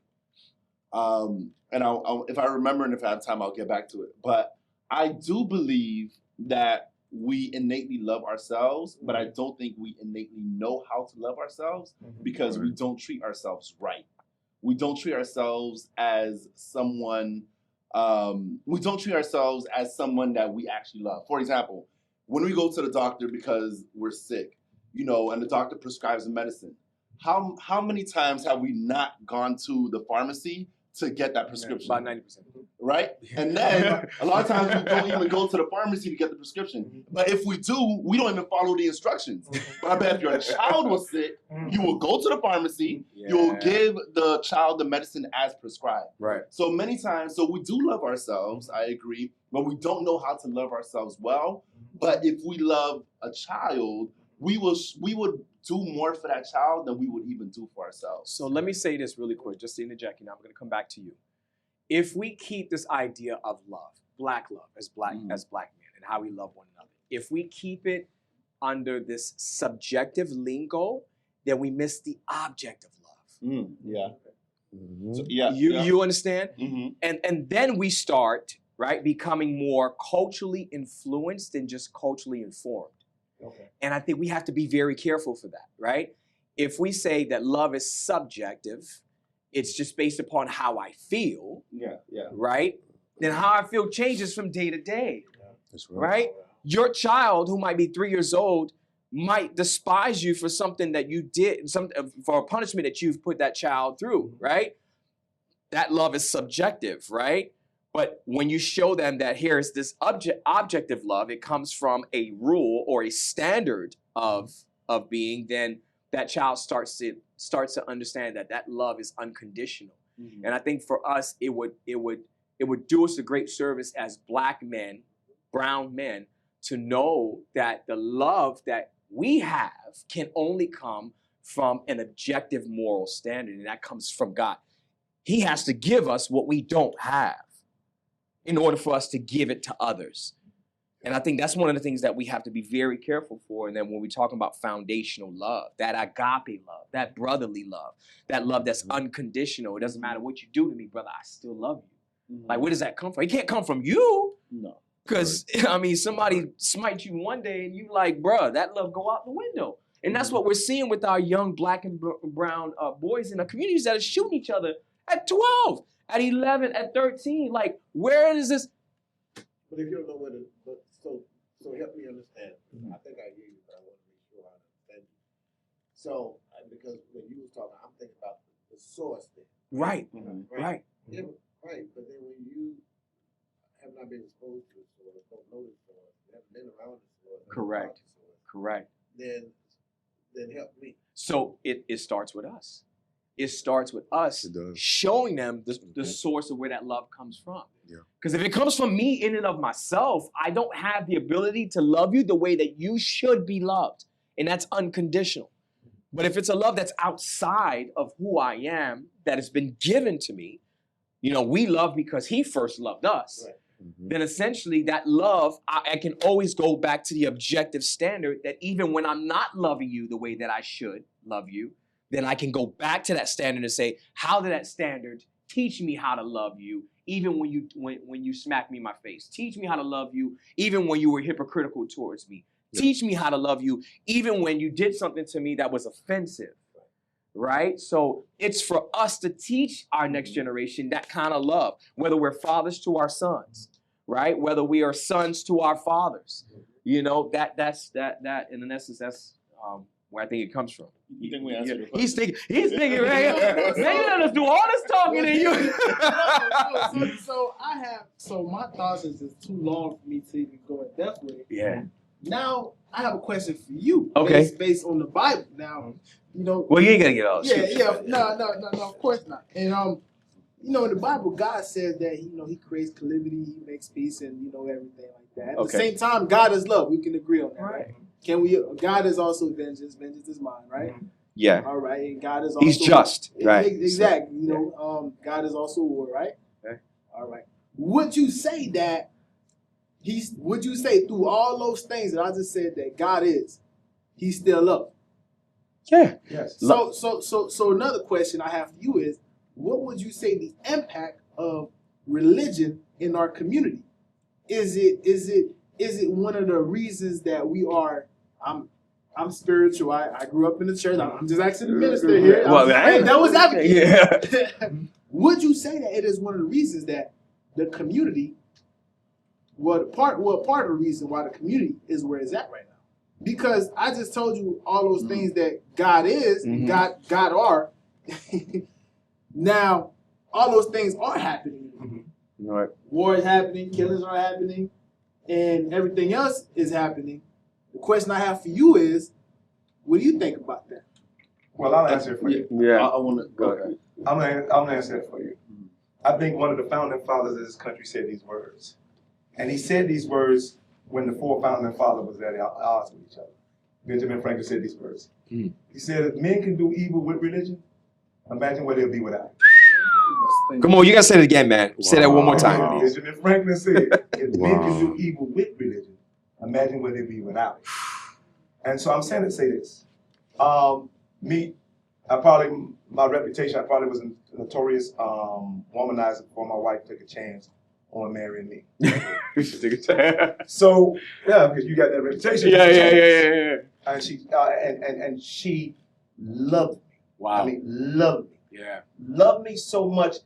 And if I remember and if I have time, I'll get back to it. But I do believe that we innately love ourselves, but I don't think we innately know how to love ourselves because we don't treat ourselves right. We don't treat ourselves as someone, we don't treat ourselves as someone that we actually love. For example, when we go to the doctor because we're sick, you know, and the doctor prescribes a medicine, how many times have we not gone to the pharmacy to get that prescription? About 90%. Right? And then a lot of times we don't even go to the pharmacy to get the prescription. But if we do, we don't even follow the instructions. But I bet if your child was sick, you will go to the pharmacy, you will give the child the medicine as prescribed. Right. So many times, so we do love ourselves, I agree, but we don't know how to love ourselves well. But if we love a child, we would do more for that child than we would even do for ourselves. So let me say this really quick, just to interject, and I'm going to come back to you. If we keep this idea of love, black love, as black men, and how we love one another, if we keep it under this subjective lingo, then we miss the object of love. Yeah. Mhm. So, yeah. You understand? Mm-hmm. And then we start, right, becoming more culturally influenced than just culturally informed. Okay. And I think we have to be very careful for that, right? If we say that love is subjective, it's just based upon how I feel, Yeah. right? Then how I feel changes from day to day, That's right? Your child who might be 3 years old might despise you for something that you did, for a punishment that you've put that child through, right? That love is subjective, right? But when you show them that here's this objective love, it comes from a rule or a standard of being, then that child starts to understand that love is unconditional. Mm-hmm. And I think for us, it would do us a great service as black men, brown men, to know that the love that we have can only come from an objective moral standard, and that comes from God. He has to give us what we don't have in order for us to give it to others. And I think that's one of the things that we have to be very careful for. And then when we talk about foundational love, that agape love, that brotherly love, that love that's unconditional. It doesn't matter what you do to me, brother, I still love you. Mm-hmm. Like, where does that come from? It can't come from you. No. Because, I mean, somebody smites you one day and you like, bruh, that love go out the window. And that's what we're seeing with our young black and brown boys in the communities that are shooting each other at 12, at 11, at 13. Like, where is this? But if you don't know where to, so help me understand. I think I hear you, but I want to make sure I understand you. So, because when you was talking, I'm thinking about the source there. Right, Right. Yeah, right. But then when you have not been exposed to the source, don't know the source, haven't been around the source, Correct. the source, Correct. then help me. So it starts with us. It starts with us It does. showing them the source of where that love comes from. Yeah. Because if it comes from me in and of myself, I don't have the ability to love you the way that you should be loved. And that's unconditional. But if it's a love that's outside of who I am, that has been given to me, you know, we love because he first loved us. Right. Then essentially that love, I can always go back to the objective standard that even when I'm not loving you the way that I should love you, then I can go back to that standard and say, how did that standard teach me how to love you even when you smack me in my face? Teach me how to love you even when you were hypocritical towards me. Yeah. Teach me how to love you even when you did something to me that was offensive, right? So it's for us to teach our next generation that kind of love, whether we're fathers to our sons, right? Whether we are sons to our fathers, you know, that's in essence, that's where I think it comes from. You think we answered the question? He's thinking right here. Man, you let us do all this talking and you. So my thoughts is it's too long for me to even go in depth with it. Yeah. Now I have a question for you. Okay. Based on the Bible. Now, you know. Well, you ain't gotta get all No, of course not. And you know, in the Bible, God says that He creates calamity, He makes peace, and everything like that. At the same time, God is love. We can agree on that, right? Can we? God is also vengeance. Vengeance is mine, right? Yeah. All right, and God is also He's just, right? Exactly. God is also war, right? Okay. All right. Would you say that would you say through all those things that I just said that God is, He's still love? Yeah. Yes. So another question I have for you is, what would you say the impact of religion in our community? Is it one of the reasons that we are? I'm spiritual. I grew up in the church. I'm just asking the minister here. That was advocate. Yeah. Would you say that it is one of the reasons that the community, part of the reason why the community is where it's at right now? Because I just told you all those things that God is, God are. Now, all those things are happening. Right. War is happening, killings are happening, and everything else is happening. The question I have for you is, what do you think about that? Well, I'll answer it for you. Yeah. I want to go ahead. I'm gonna answer it for you. I think one of the founding fathers of this country said these words. And he said these words when the four founding fathers was at odds with each other. Benjamin Franklin said these words. He said, if men can do evil with religion, imagine where they'll be without it. Come on, you gotta say it again, man. Say that one more time. Benjamin Franklin said, if men can do evil with religion, imagine where they'll be without it. And so I'm saying to say this. My reputation, I probably was a notorious womanizer before my wife took a chance on marrying me. So, yeah, because you got that reputation. Yeah. And she loved me. Wow. I mean, loved me. Yeah. Loved me so much.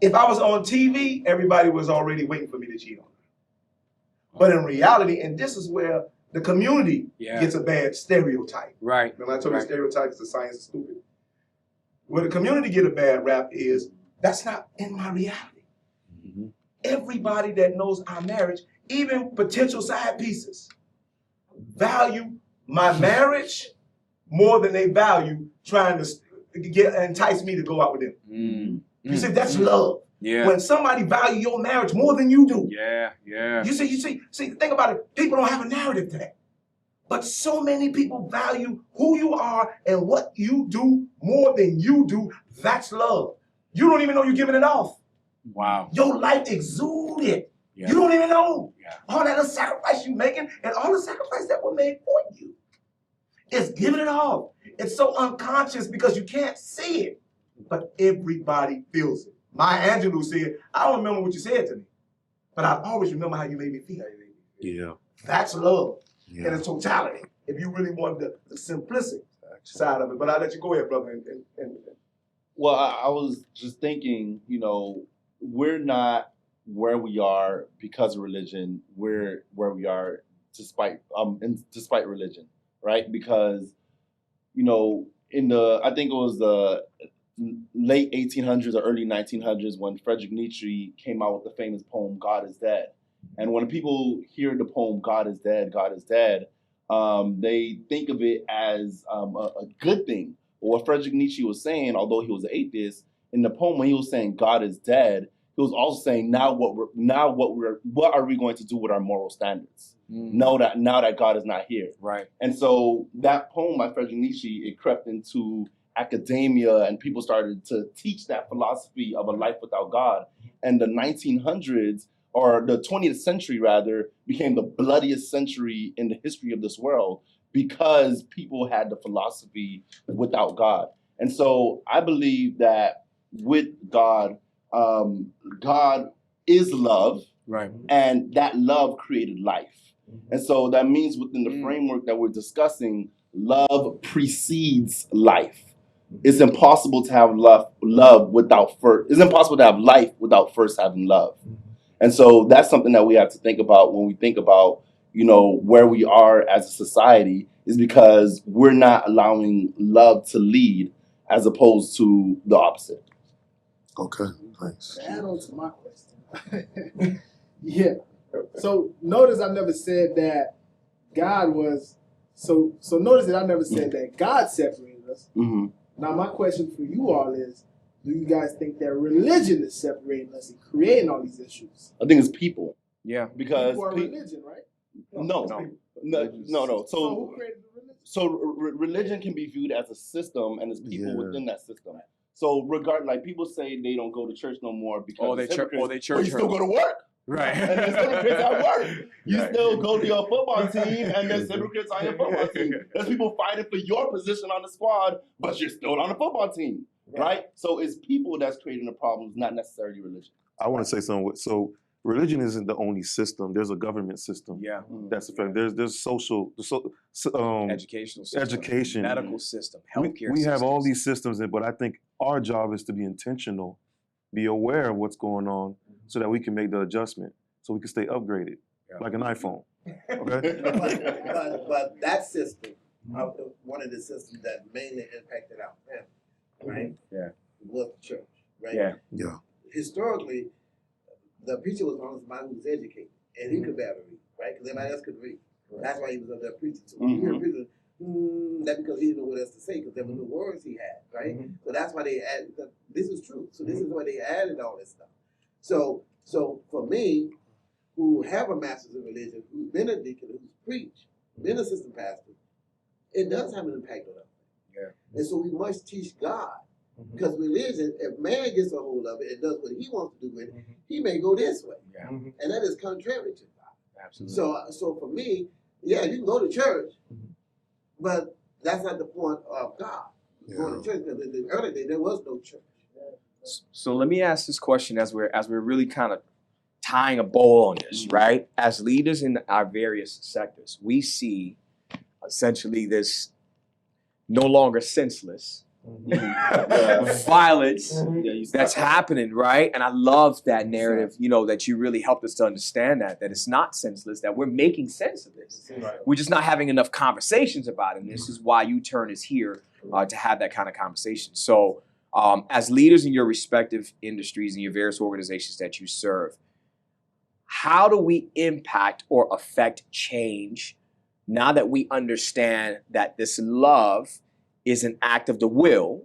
If I was on TV, everybody was already waiting for me to cheat on her. But in reality, and this is where the community gets a bad stereotype. Right. Remember I told you stereotypes, the science is stupid. Where the community get a bad rap is, that's not in my reality. Everybody that knows our marriage, even potential side pieces, value my marriage more than they value trying to entice me to go out with them. You see, that's love. Yeah. When somebody value your marriage more than you do. Yeah. You see, think about it. People don't have a narrative to that. But so many people value who you are and what you do more than you do. That's love. You don't even know you're giving it off. Wow. Your life exudes it. Yeah. You don't even know. Yeah. All that little sacrifice you're making and all the sacrifice that were made for you. It's giving it off. It's so unconscious because you can't see it. But everybody feels it. Maya Angelou said, I don't remember what you said to me, but I always remember how you made me feel. Yeah. That's love in its totality. If you really want the simplicity side of it. But I'll let you go ahead, brother. Well, I was just thinking, we're not where we are because of religion. We're where we are despite religion, right? Because, I think it was the late 1800s or early 1900s when Friedrich Nietzsche came out with the famous poem, God is Dead. And when people hear the poem, God is Dead, they think of it as a good thing. But what Friedrich Nietzsche was saying, although he was an atheist, in the poem when he was saying God is dead, he was also saying what are we going to do with our moral standards? Now that God is not here. Right. And so that poem by Friedrich Nietzsche, it crept into academia and people started to teach that philosophy of a life without God. And the 1900s, or the 20th century rather, became the bloodiest century in the history of this world because people had the philosophy without God. And so I believe that with God, God is love, right? And that love created life. And so that means within the framework that we're discussing, love precedes life. It's impossible to have love without first. It's impossible to have life without first having love. And so that's something that we have to think about when we think about, where we are as a society is because we're not allowing love to lead as opposed to the opposite. Okay, thanks. To add on to my question. Yeah. So notice I never said that God was so notice that I never said that God separated us. Mm-hmm. Now my question for you all is, do you guys think that religion is separating us and creating all these issues? I think it's people. Yeah. Because People are religion, right? no. So who created the religion? So religion can be viewed as a system, and it's people Yeah. within that system. So like people say they don't go to church no more because They it's hypocrites, they but church you still hurt. go to work. Right. And there's hypocrites at work. You Right. still go to your football team, and there's hypocrites on your football team. There's people fighting for your position on the squad, but you're still on the football team, right? So it's people that's creating the problems, not necessarily religion. I want to say something. So religion isn't the only system. There's a government system. Yeah. That's a fact. There's social, Educational system. education. Medical system. We, Healthcare we have all systems. these systems, but I think our job is to be intentional, be aware of what's going on, so that we can make the adjustment, so we can stay upgraded, like an iPhone. Okay. but that system, one of the systems that mainly impacted our family, right? Yeah. Was the church, right? Yeah. Yeah. Historically, the preacher was only somebody who was educated, and he could barely read, right? Because everybody else could read. That's why he was up there preaching. So when you hear a preacher, that's because he didn't know what else to say, because there were no words he had, right? So that's why they added. This is true. So this is why they added all this stuff. So for me, who have a master's in religion, who's been a deacon, who's preached, been assistant pastor, it does have an impact on us. Yeah. And so we must teach God. Because religion, if man gets a hold of it and does what he wants to do with it, he may go this way. Yeah. And that is contrary to God. Absolutely. So for me, yeah, you can go to church, but that's not the point of God. Going to church, because in the early day there was no church. So let me ask this question as we're really kind of tying a bow on this, right? As leaders in our various sectors, we see essentially this no longer senseless violence that's happening, right? And I love that narrative, that you really helped us to understand that it's not senseless, that we're making sense of this. We're just not having enough conversations about it. And this is why U-Turn is here to have that kind of conversation. So as leaders in your respective industries and your various organizations that you serve, how do we impact or affect change now that we understand that this love is an act of the will,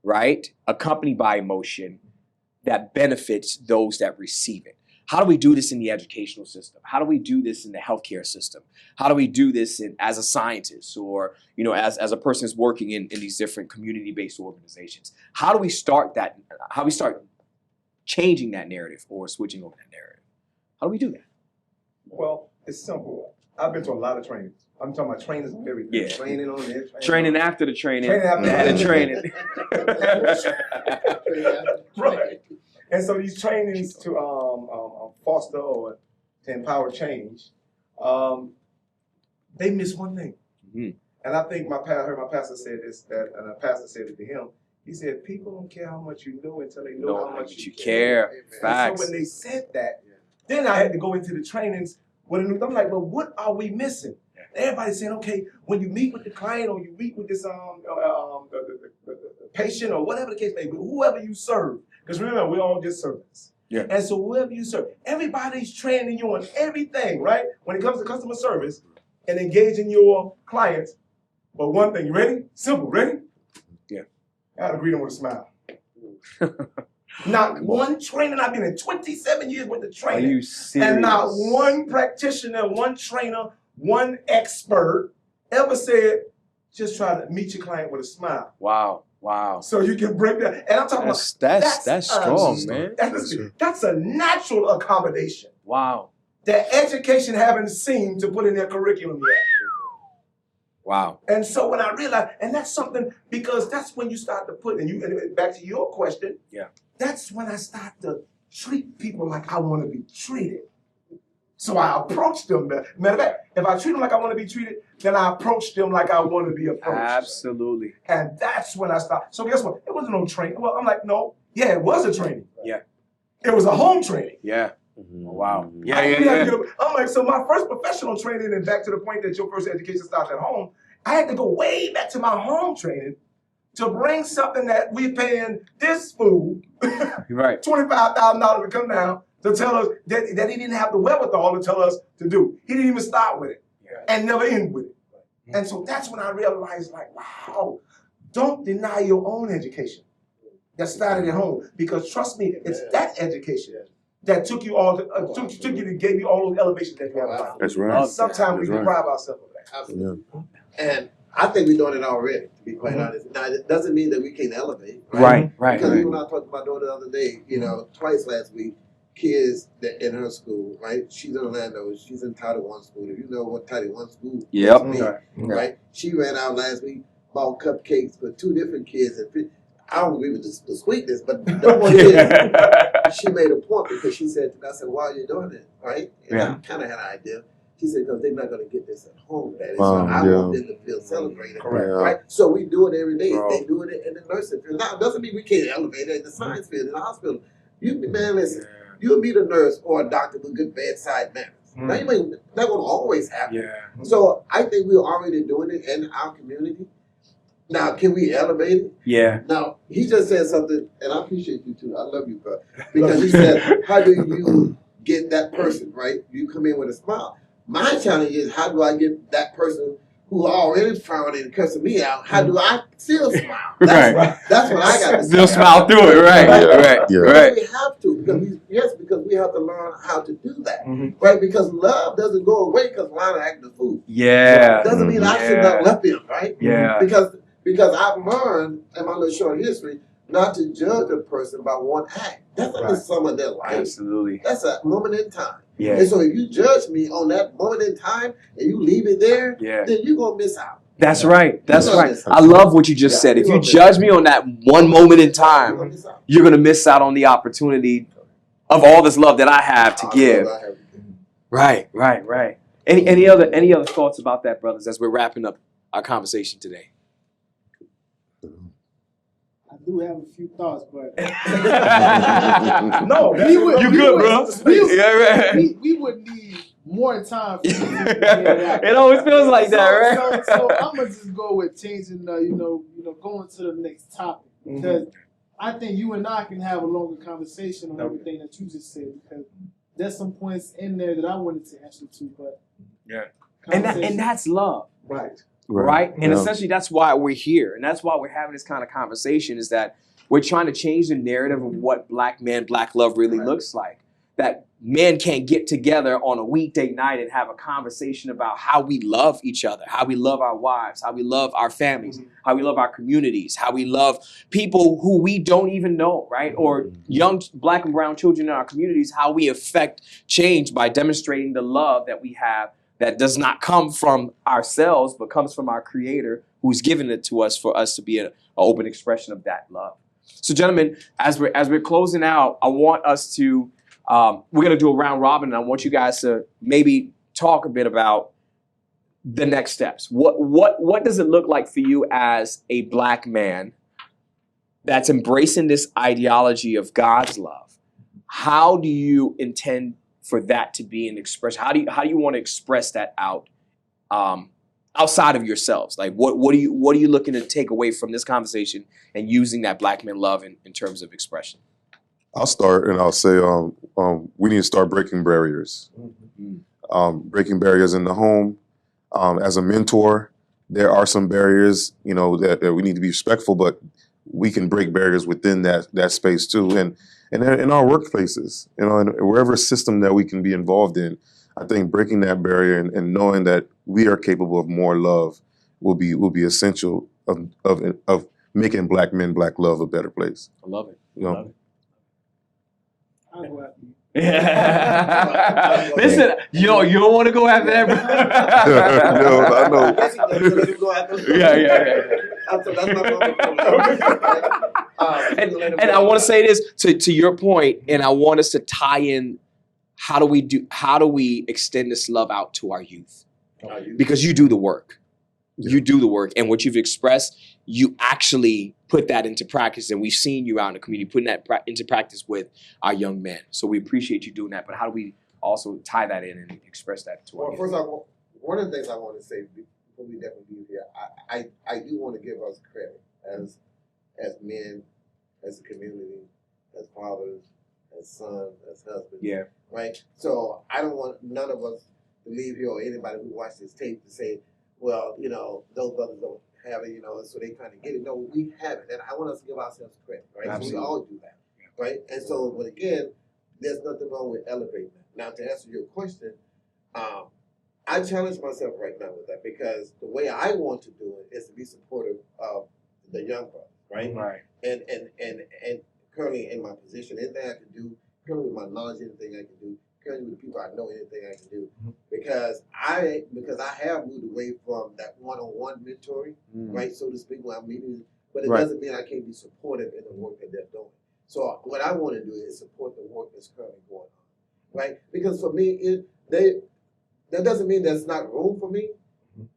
right? Accompanied by emotion that benefits those that receive it. How do we do this in the educational system? How do we do this in the healthcare system? How do we do this as a scientist or, as a person who's working in these different community-based organizations? How do we start that? How do we start changing that narrative or switching over that narrative? How do we do that? Well, it's simple. I've been to a lot of trainings. I'm talking about trainings of everything. Yeah. Training on this. Training after the training. Training after the training. Right. And so these trainings to foster or to empower change, they miss one thing. Mhm. And I think I heard my pastor say this, and a pastor said it to him. He said, people don't care how much you know until they know how much you care. care. And Facts. so when they said that, then I had to go into the trainings. I'm like, well, what are we missing? Everybody's saying, okay, when you meet with the client or you meet with this the patient or whatever the case may be, whoever you serve, because remember, we're all just servants. Yeah. And so whoever you serve, everybody's training you on everything, right? When it comes to customer service and engaging your clients. But one thing, you ready? Simple, ready? Yeah. I gotta greet them with a smile. Not one training, I've been in 27 years with the Are training. you serious? And not one practitioner, one trainer, one expert ever said, just try to meet your client with a smile. Wow. Wow. So you can break that. And I'm talking That's strong, man. That's a natural accommodation Wow. that education haven't seen to put in their curriculum yet. Wow. And so when I realized, and that's something, because that's when you start to put, and back to your question, Yeah. that's when I start to treat people like I want to be treated. So I approach them. Matter of fact, if I treat them like I want to be treated, then I approach them like I want to be approached. Absolutely. And that's when I start. So guess what? It wasn't no training. Well, I'm like, no, yeah, it was a training. Yeah. It was a home training. Yeah. Wow. I'm like, so my first professional training, and back to the point that your first education starts at home, I had to go way back to my home training to bring something that we're paying this fool Right. $25,000 to come down to tell us that he didn't have the wherewithal to tell us to do. He didn't even start with it and never end with it. And so that's when I realized, like, wow, don't deny your own education that started at home. Because trust me, it's that education that took you all took you to gave you all those elevations that you have now. That's right. Sometimes we That's right. deprive ourselves of that. Absolutely. And I think we're doing it already, to be quite honest. Now, it doesn't mean that we can't elevate. Right. Because even when I talked to my daughter the other day, you know, twice last week, kids that in her school, right? She's in Orlando. She's in Title I school. If you know what Title I school Yep. means, right? She ran out last week, bought cupcakes for 2 different kids. And I don't agree with the sweetness, but the point is, she made a point because she said, I said, why are you doing it, right? And I kind of had an idea. She said, because they're not going to get this at home, Daddy. So I want them to feel celebrated, right? So we do it every day. They do it in the nursing field. Now, it doesn't mean we can't elevate it in the science field, in the hospital. Man, listen, you'll meet a nurse or a doctor with good bedside manners. Now, you may, that will always happen. So I think we're already doing it in our community. Now, can we elevate it? Yeah. Now, he just said something, and I appreciate you too. I love you, bro. Because he said, how do you get that person, right? You come in with a smile. My challenge is, how do I get that person who already frowning and cussing me out, how do I still smile? That's what I got to Still smile through it, right. We have to, because we have to learn how to do that, right? Because love doesn't go away because Lana acted a fool. Yeah. Doesn't mean I should not love him, right? Yeah. Because I've learned in my little short history not to judge a person by one act. That's not just some of their life. Absolutely. That's a moment in time. Yeah. And so if you judge me on that moment in time and you leave it there, Yeah. then you're gonna miss out. That's right. That's You're gonna right. miss out. I love what you just said. If you're you gonna judge miss me on that one moment in You're time, gonna miss out. you're gonna miss out on the opportunity of all this love that I have to give. Right. Any other thoughts about that, brothers, as we're wrapping up our conversation today? I do have a few thoughts, but No, You good, bro? we would need more time. For It always feels like that, right? So I'm gonna just go with changing, going to the next topic because I think you and I can have a longer conversation on everything that you just said because there's some points in there that I wanted to answer to, but And that's love. Right. And essentially that's why we're here. And that's why we're having this kind of conversation is that we're trying to change the narrative of what black man, black love really looks like. That men can't get together on a weekday night and have a conversation about how we love each other, how we love our wives, how we love our families, how we love our communities, how we love people who we don't even know, right? Or young black and brown children in our communities, how we affect change by demonstrating the love that we have that does not come from ourselves, but comes from our Creator who's given it to us for us to be an open expression of that love. So gentlemen, as we're closing out, I want us to, we're gonna do a round robin and I want you guys to maybe talk a bit about the next steps. What does it look like for you as a black man that's embracing this ideology of God's love? How do you intend for that to be an expression? How do you want to express that out outside of yourselves? Like what are you looking to take away from this conversation and using that black man love in terms of expression? I'll start and I'll say we need to start breaking barriers. Breaking barriers in the home. As a mentor, there are some barriers, that we need to be respectful, but we can break barriers within that space too. And in our workplaces, and wherever system that we can be involved in, I think breaking that barrier and knowing that we are capable of more love will be essential of making black men, black love a better place. I love it. Love it. I'll go after you. Yeah. Listen, you don't want to go after that, bro. No, I know. And I want to say this to your point, and I want us to tie in how do we extend this love out to our youth? Because you do the work. You do the work, and what you've expressed, you actually put that into practice, and we've seen you out in the community putting that into practice with our young men. So we appreciate you doing that, but how do we also tie that in and express that to our youth? First of all, one of the things I want to say before we definitely leave here, I do want to give us credit as men, as a community, as fathers, as sons, as husbands. Yeah. Right? So I don't want none of us to leave here, or anybody who watches this tape, to say, well, you know, those brothers don't have it, you know, so they kind of get it. No, we have it. And I want us to give ourselves credit, right? Absolutely. So we all do that, right? And so, but again, there's nothing wrong with elevating that. Now, to answer your question, I challenge myself right now with that, because the way I want to do it is to be supportive of the young brothers, right? Right. And currently in my position, anything I can do, currently with my knowledge, anything I can do, currently with the people I know, anything I can do, because I have moved away from that one-on-one mentoring, right, so to speak, when I'm meeting, but it doesn't mean I can't be supportive in the work that they're doing. So what I want to do is support the work that's currently going on, right? Because for me, that doesn't mean there's not room for me,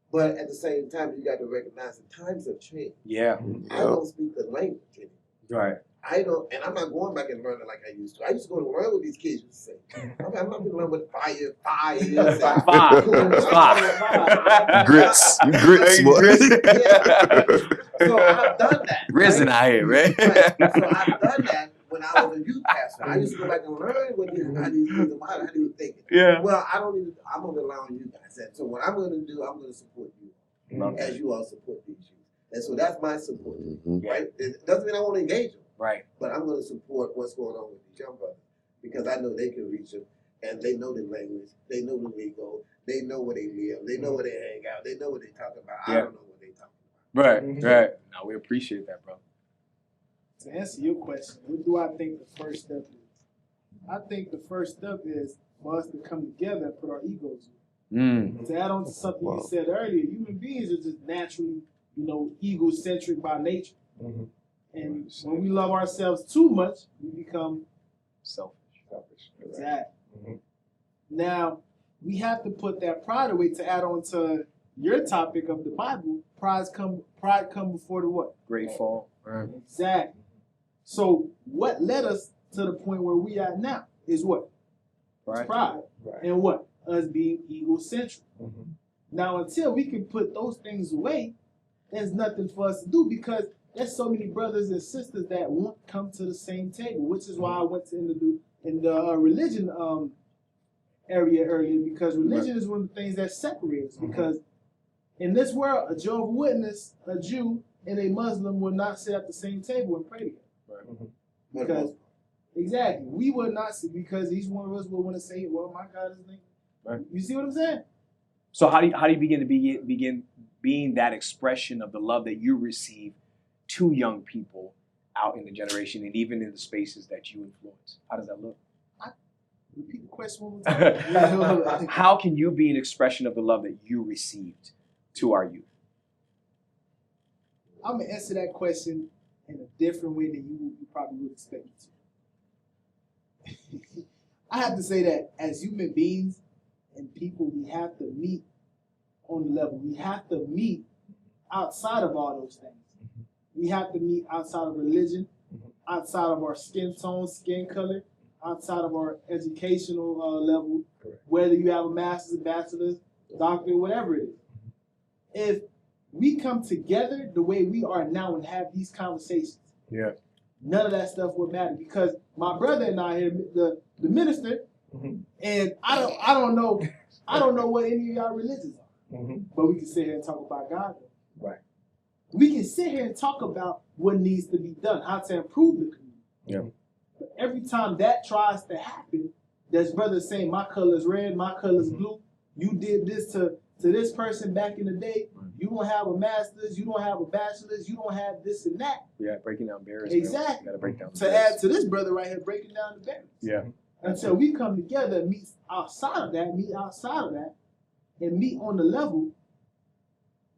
but at the same time, you got to recognize the times have changed. Yeah. I don't speak the language anymore. Right. I don't, and I'm not going back and learning like I used to. I used to go to learn with these kids used to say. I'm not going to learn with five. Grits. You grits, boy. So I've done that. Risen out here, right? So I've done that when I was a youth pastor. I used to go back and learn what how these kids, how they were thinking. Yeah. Well, I'm going to rely on you guys. And so what I'm going to do, I'm going to support you as you all support these youth. And so that's my support, right? It doesn't mean I want to engage them. Right. But I'm going to support what's going on with these young brothers, because I know they can reach them, and they know the language, they know the lingo, they know where they live, they know where they hang out, they know what they talk about. I don't know what they talk about. Right. Right. No, we appreciate that, bro. To answer your question, what do I think the first step is? I think the first step is for us to come together and put our egos in. To add on to something you said earlier, human beings are just naturally, egocentric by nature. And when we love ourselves too much, we become selfish. Exactly. Now, we have to put that pride away. To add on to your topic of the Bible, pride come before the what? Great fall. Right. Exactly. So what led us to the point where we are now is what? Right. Pride. Right. And what? Us being egocentric. Now, until we can put those things away, there's nothing for us to do, because there's so many brothers and sisters that won't come to the same table, which is why I went to in the religion area earlier, because religion is one of the things that separates us. Because in this world, a Jehovah's Witness, a Jew, and a Muslim will not sit at the same table and pray together. Because exactly, we would not sit, because each one of us will want to say, "Well, my God is name." Right. You see what I'm saying? So how do you begin to begin being that expression of the love that you receive to young people out in the generation and even in the spaces that you influence? How does that look? Repeat the question one more time. How can you be an expression of the love that you received to our youth? I'm going to answer that question in a different way than you probably would expect me to. I have to say that as human beings and people, we have to meet on the level. We have to meet outside of all those things. We have to meet outside of religion, outside of our skin tone, skin color, outside of our educational level, whether you have a master's, a bachelor's, doctorate, whatever it is. If we come together the way we are now and have these conversations, none of that stuff would matter, because my brother and I here, the minister, and I don't know what any of y'all religions are, but we can sit here and talk about God. Right. We can sit here and talk about what needs to be done, how to improve the community. Yeah. But every time that tries to happen, there's brothers saying, my color is red, my color is blue. You did this to this person back in the day. You don't have a master's, you don't have a bachelor's, you don't have this and that. Yeah, breaking down barriers. Exactly. You gotta break down to add to this brother right here, breaking down the barriers. Yeah. Until we come together and meet outside of that, and meet on the level,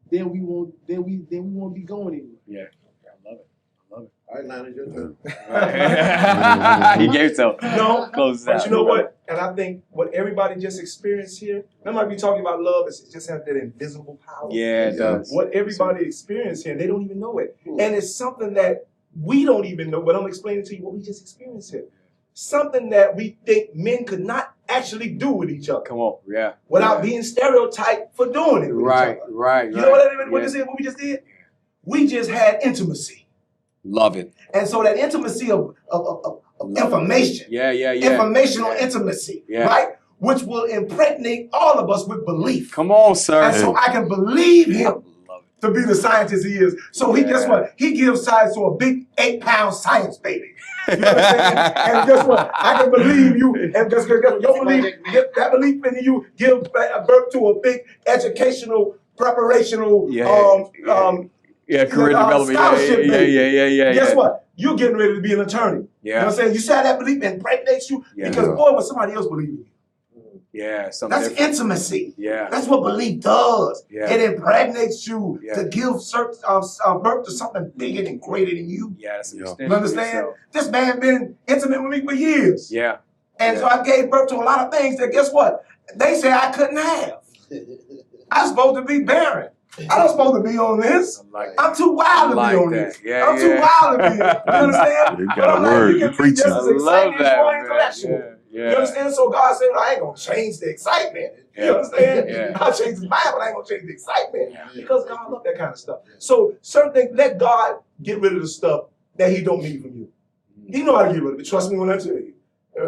then we won't be going anywhere. Yeah. I love it. All right, now it's your turn. He gave so. No, Close but out. you know what? And I think what everybody just experienced here, they might be talking about love, it just has that invisible power. Yeah, it does. What everybody experienced here, they don't even know it. And it's something that we don't even know, but I'm explaining to you what we just experienced here. Something that we think men could not actually do with each other Come on. Yeah. without being stereotyped for doing it with Right. each other. Right. You know what Yeah. what we just did? We just had intimacy. Love it. And so that intimacy of information, Yeah. Yeah. Yeah. informational Yeah. intimacy, Yeah. right? Which will impregnate all of us with belief. Come on, sir. And so I can believe him Love it. to be the scientist he is. So he, guess what? He gives size to a big 8-pound science baby. You understand? And guess what? I can believe you. And guess what? Your belief, that belief in you gives birth to a big educational, preparational, career development. scholarship baby. Yeah. Guess what? You're getting ready to be an attorney. You know what I'm saying? You see how that belief impregnates you? Yeah. Because boy, when somebody else believes in you. Yeah. Something That's different. intimacy. Yeah. That's what belief does. Yeah. It impregnates you Yeah. to give certain, birth to something bigger and greater than you. Yeah. That's an extension You of understand? yourself. This man been intimate with me for years. Yeah. And so I gave birth to a lot of things that, guess what? They say I couldn't have. I'm supposed to be barren. I'm not supposed to be on this. I'm too wild to be on this. Yeah, I'm too wild to be. You understand? You But got I'm a like, word. you You're can be just preaching. as I love excited as that, you are man. intellectual. Yeah. You understand? So God said, I ain't gonna change the excitement. Yeah. You understand? Yeah. I'll change the Bible, I ain't gonna change the excitement. Because God loves that kind of stuff. So certain things, let God get rid of the stuff that he don't need from you. He know how to get rid of it. Trust me when I tell you.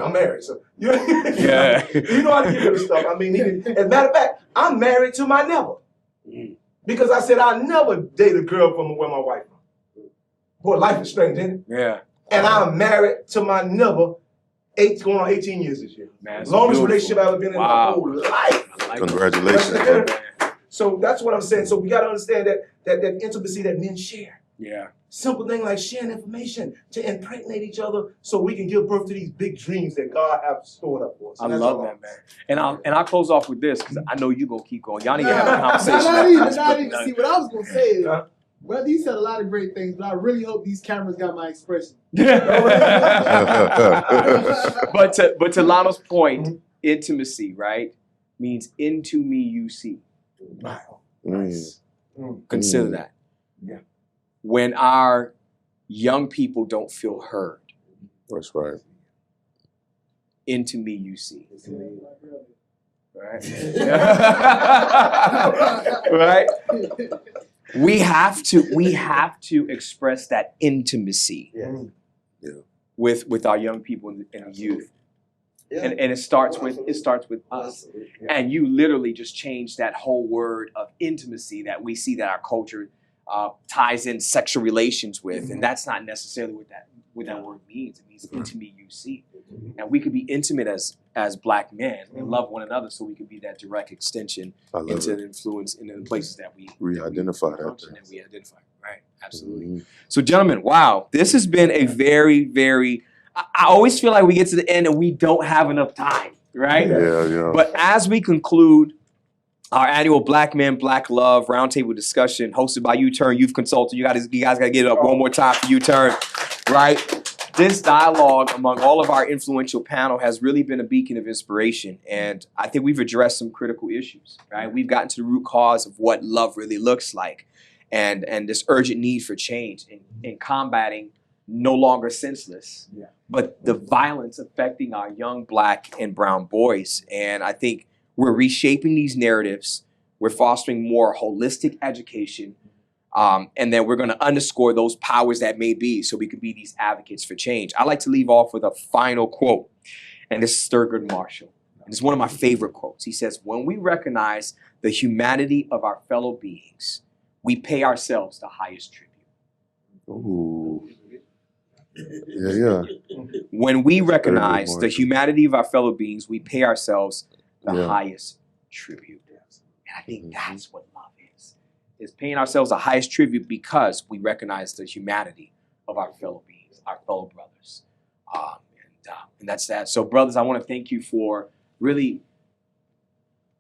I'm married, so you Yeah. you know how to get rid of stuff. I mean, as a matter of fact, I'm married to my never. Because I said I'll never date a girl from where my wife from. Boy, life is strange, isn't it? Yeah. And I'm married to my never, going on 18 years this year. Man, that's Longest beautiful. relationship I've ever been in my whole life. I like Congratulations, that. bro. So that's what I'm saying. So we got to understand that intimacy that men share. Yeah. Simple thing like sharing information to impregnate each other so we can give birth to these big dreams that God has stored up for us. I And that's love all. that, man. And I'll close off with this because I know you're gonna keep going. Y'all need to have a Not conversation. even, after not this, even. but, See, what I was gonna say is, Huh? brother, you said a lot of great things, but I really hope these cameras got my expression. but to Lano's point, intimacy, right, means into me you see. Wow. Mm. Consider Mm. that. Yeah. When our young people don't feel heard, That's right. into me you see. Right? Right? We have to express that intimacy with our young people and the youth. And it starts with us. And you literally just changed that whole word of intimacy that we see that our culture ties in sexual relations with, and that's not necessarily what that word means. It means into me you see. And we could be intimate as Black men and love one another, so we could be that direct extension I love into it. the influence in the places that we Re-identify that function there. and we identify. Right, absolutely. Mhm. So, gentlemen, wow, this has been a very, very. I always feel like we get to the end and we don't have enough time, right? Yeah. But as we conclude our annual Black Men, Black Love roundtable discussion hosted by U-Turn Youth Consultant, you guys got to get it up one more time for U-Turn, right? This dialogue among all of our influential panel has really been a beacon of inspiration, and I think we've addressed some critical issues, right? We've gotten to the root cause of what love really looks like, and this urgent need for change in combating no longer senseless, but the violence affecting our young Black and brown boys. And I think we're reshaping these narratives. We're fostering more holistic education. And then we're going to underscore those powers that may be so we can be these advocates for change. I like to leave off with a final quote, and this is Thurgood Marshall. And it's one of my favorite quotes. He says, "When we recognize the humanity of our fellow beings, we pay ourselves the highest tribute." Ooh. Yeah. When we recognize the Marshall. humanity of our fellow beings, we pay ourselves the Yeah. highest tribute. And I think that's what love is paying ourselves the highest tribute because we recognize the humanity of our fellow beings, our fellow brothers. And that's that. So, brothers, I want to thank you for really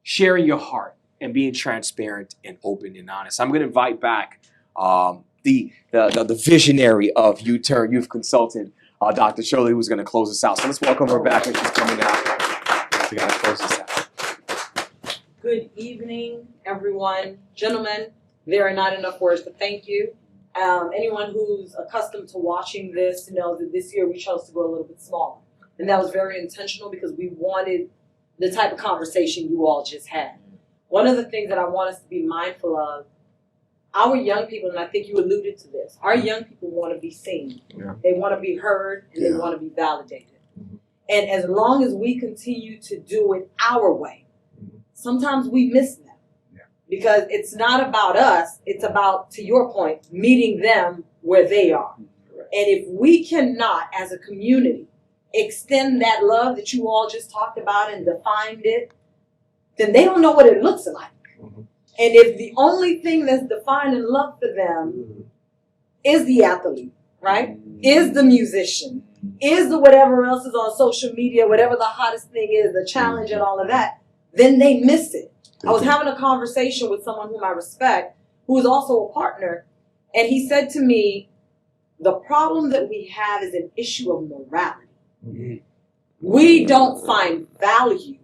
sharing your heart and being transparent and open and honest. I'm going to invite back the visionary of U-Turn Youth Consultant, Dr. Shirley, who's going to close us out. So let's welcome her back as she's coming out. We got to close this out. Good evening, everyone. Gentlemen, there are not enough words to thank you. Anyone who's accustomed to watching this knows that this year we chose to go a little bit smaller. And that was very intentional because we wanted the type of conversation you all just had. One of the things that I want us to be mindful of, our young people, and I think you alluded to this, our young people want to be seen. Yeah. They want to be heard, and they want to be validated. And as long as we continue to do it our way, sometimes we miss them. Because it's not about us, it's about, to your point, meeting them where they are. And if we cannot, as a community, extend that love that you all just talked about and defined it, then they don't know what it looks like. And if the only thing that's defining love for them is the athlete, right? Is the musician, is the whatever else is on social media, whatever the hottest thing is, the challenge and all of that, then they miss it. I was having a conversation with someone whom I respect, who is also a partner, and he said to me, the problem that we have is an issue of morality. We don't find value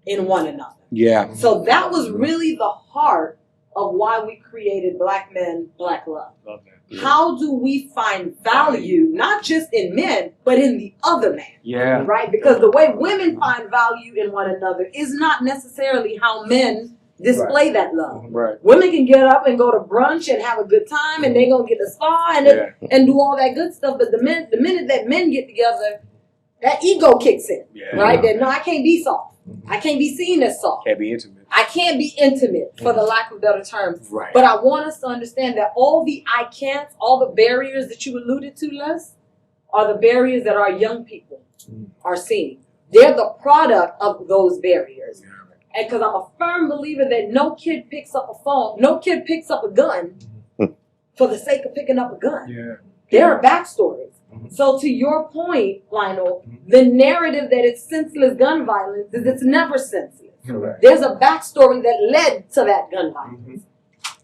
in one another. Yeah. So that was really the heart of why we created Black Men, Black Love. Love that. How do we find value, not just in men, but in the other man? Yeah. Right? Because the way women find value in one another is not necessarily how men display that love. Right. Women can get up and go to brunch and have a good time, and they gonna get the spa and and do all that good stuff. But the minute that men get together, that ego kicks in, right? That no, I can't be soft. I can't be seen as soft. Can't be intimate. I can't be intimate, for the lack of better terms. Right. But I want us to understand that all the I can'ts, all the barriers that you alluded to, Les, are the barriers that our young people are seeing. They're the product of those barriers. And because I'm a firm believer that no kid picks up a phone, no kid picks up a gun for the sake of picking up a gun. Yeah. There are backstories. So to your point, Lionel, the narrative that it's senseless gun violence is it's never senseless. Correct. There's a backstory that led to that gun violence.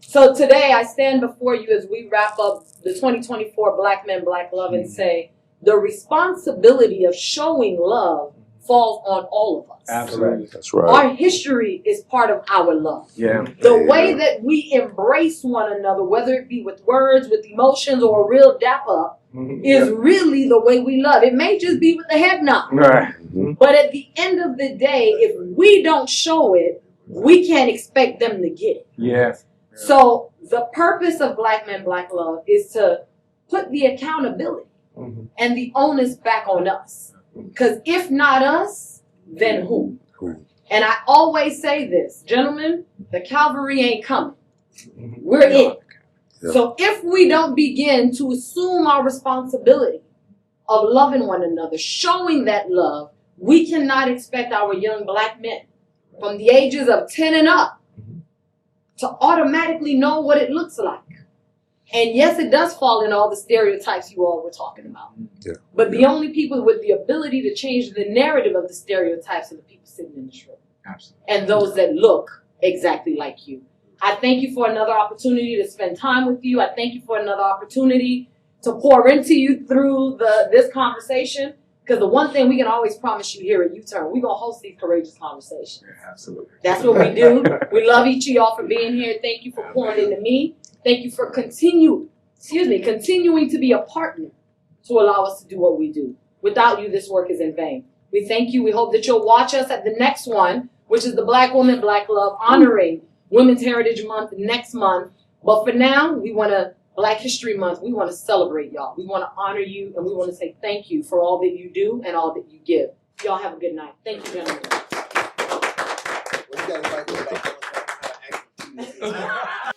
So today I stand before you as we wrap up the 2024 Black Men, Black Love and say the responsibility of showing love falls on all of us. Absolutely. That's right. Our history is part of our love. Yeah. The way that we embrace one another, whether it be with words, with emotions, or a real dap up, is really the way we love. It may just be with the head nod. Right. But at the end of the day, if we don't show it, we can't expect them to get it. Yeah. So the purpose of Black Men, Black Love is to put the accountability and the onus back on us. Because if not us, then who? And I always say this, gentlemen, the cavalry ain't coming. We're in. So if we don't begin to assume our responsibility of loving one another, showing that love, we cannot expect our young Black men from the ages of 10 and up to automatically know what it looks like. And yes, it does fall in all the stereotypes you all were talking about. Yeah. But the only people with the ability to change the narrative of the stereotypes are the people sitting in this room. Absolutely. And those that look exactly like you. I thank you for another opportunity to spend time with you. I thank you for another opportunity to pour into you through this conversation. Because the one thing we can always promise you here at U-Turn, we're going to host these courageous conversations. Yeah, absolutely. That's what we do. We love each of y'all for being here. Thank you for pouring into me. Thank you for continuing to be a partner to allow us to do what we do. Without you, this work is in vain. We thank you. We hope that you'll watch us at the next one, which is the Black Woman, Black Love, honoring Women's Heritage Month next month. But for now, Black History Month, we want to celebrate y'all. We want to honor you, and we want to say thank you for all that you do and all that you give. Y'all have a good night. Thank you, gentlemen. Well, you gotta fight with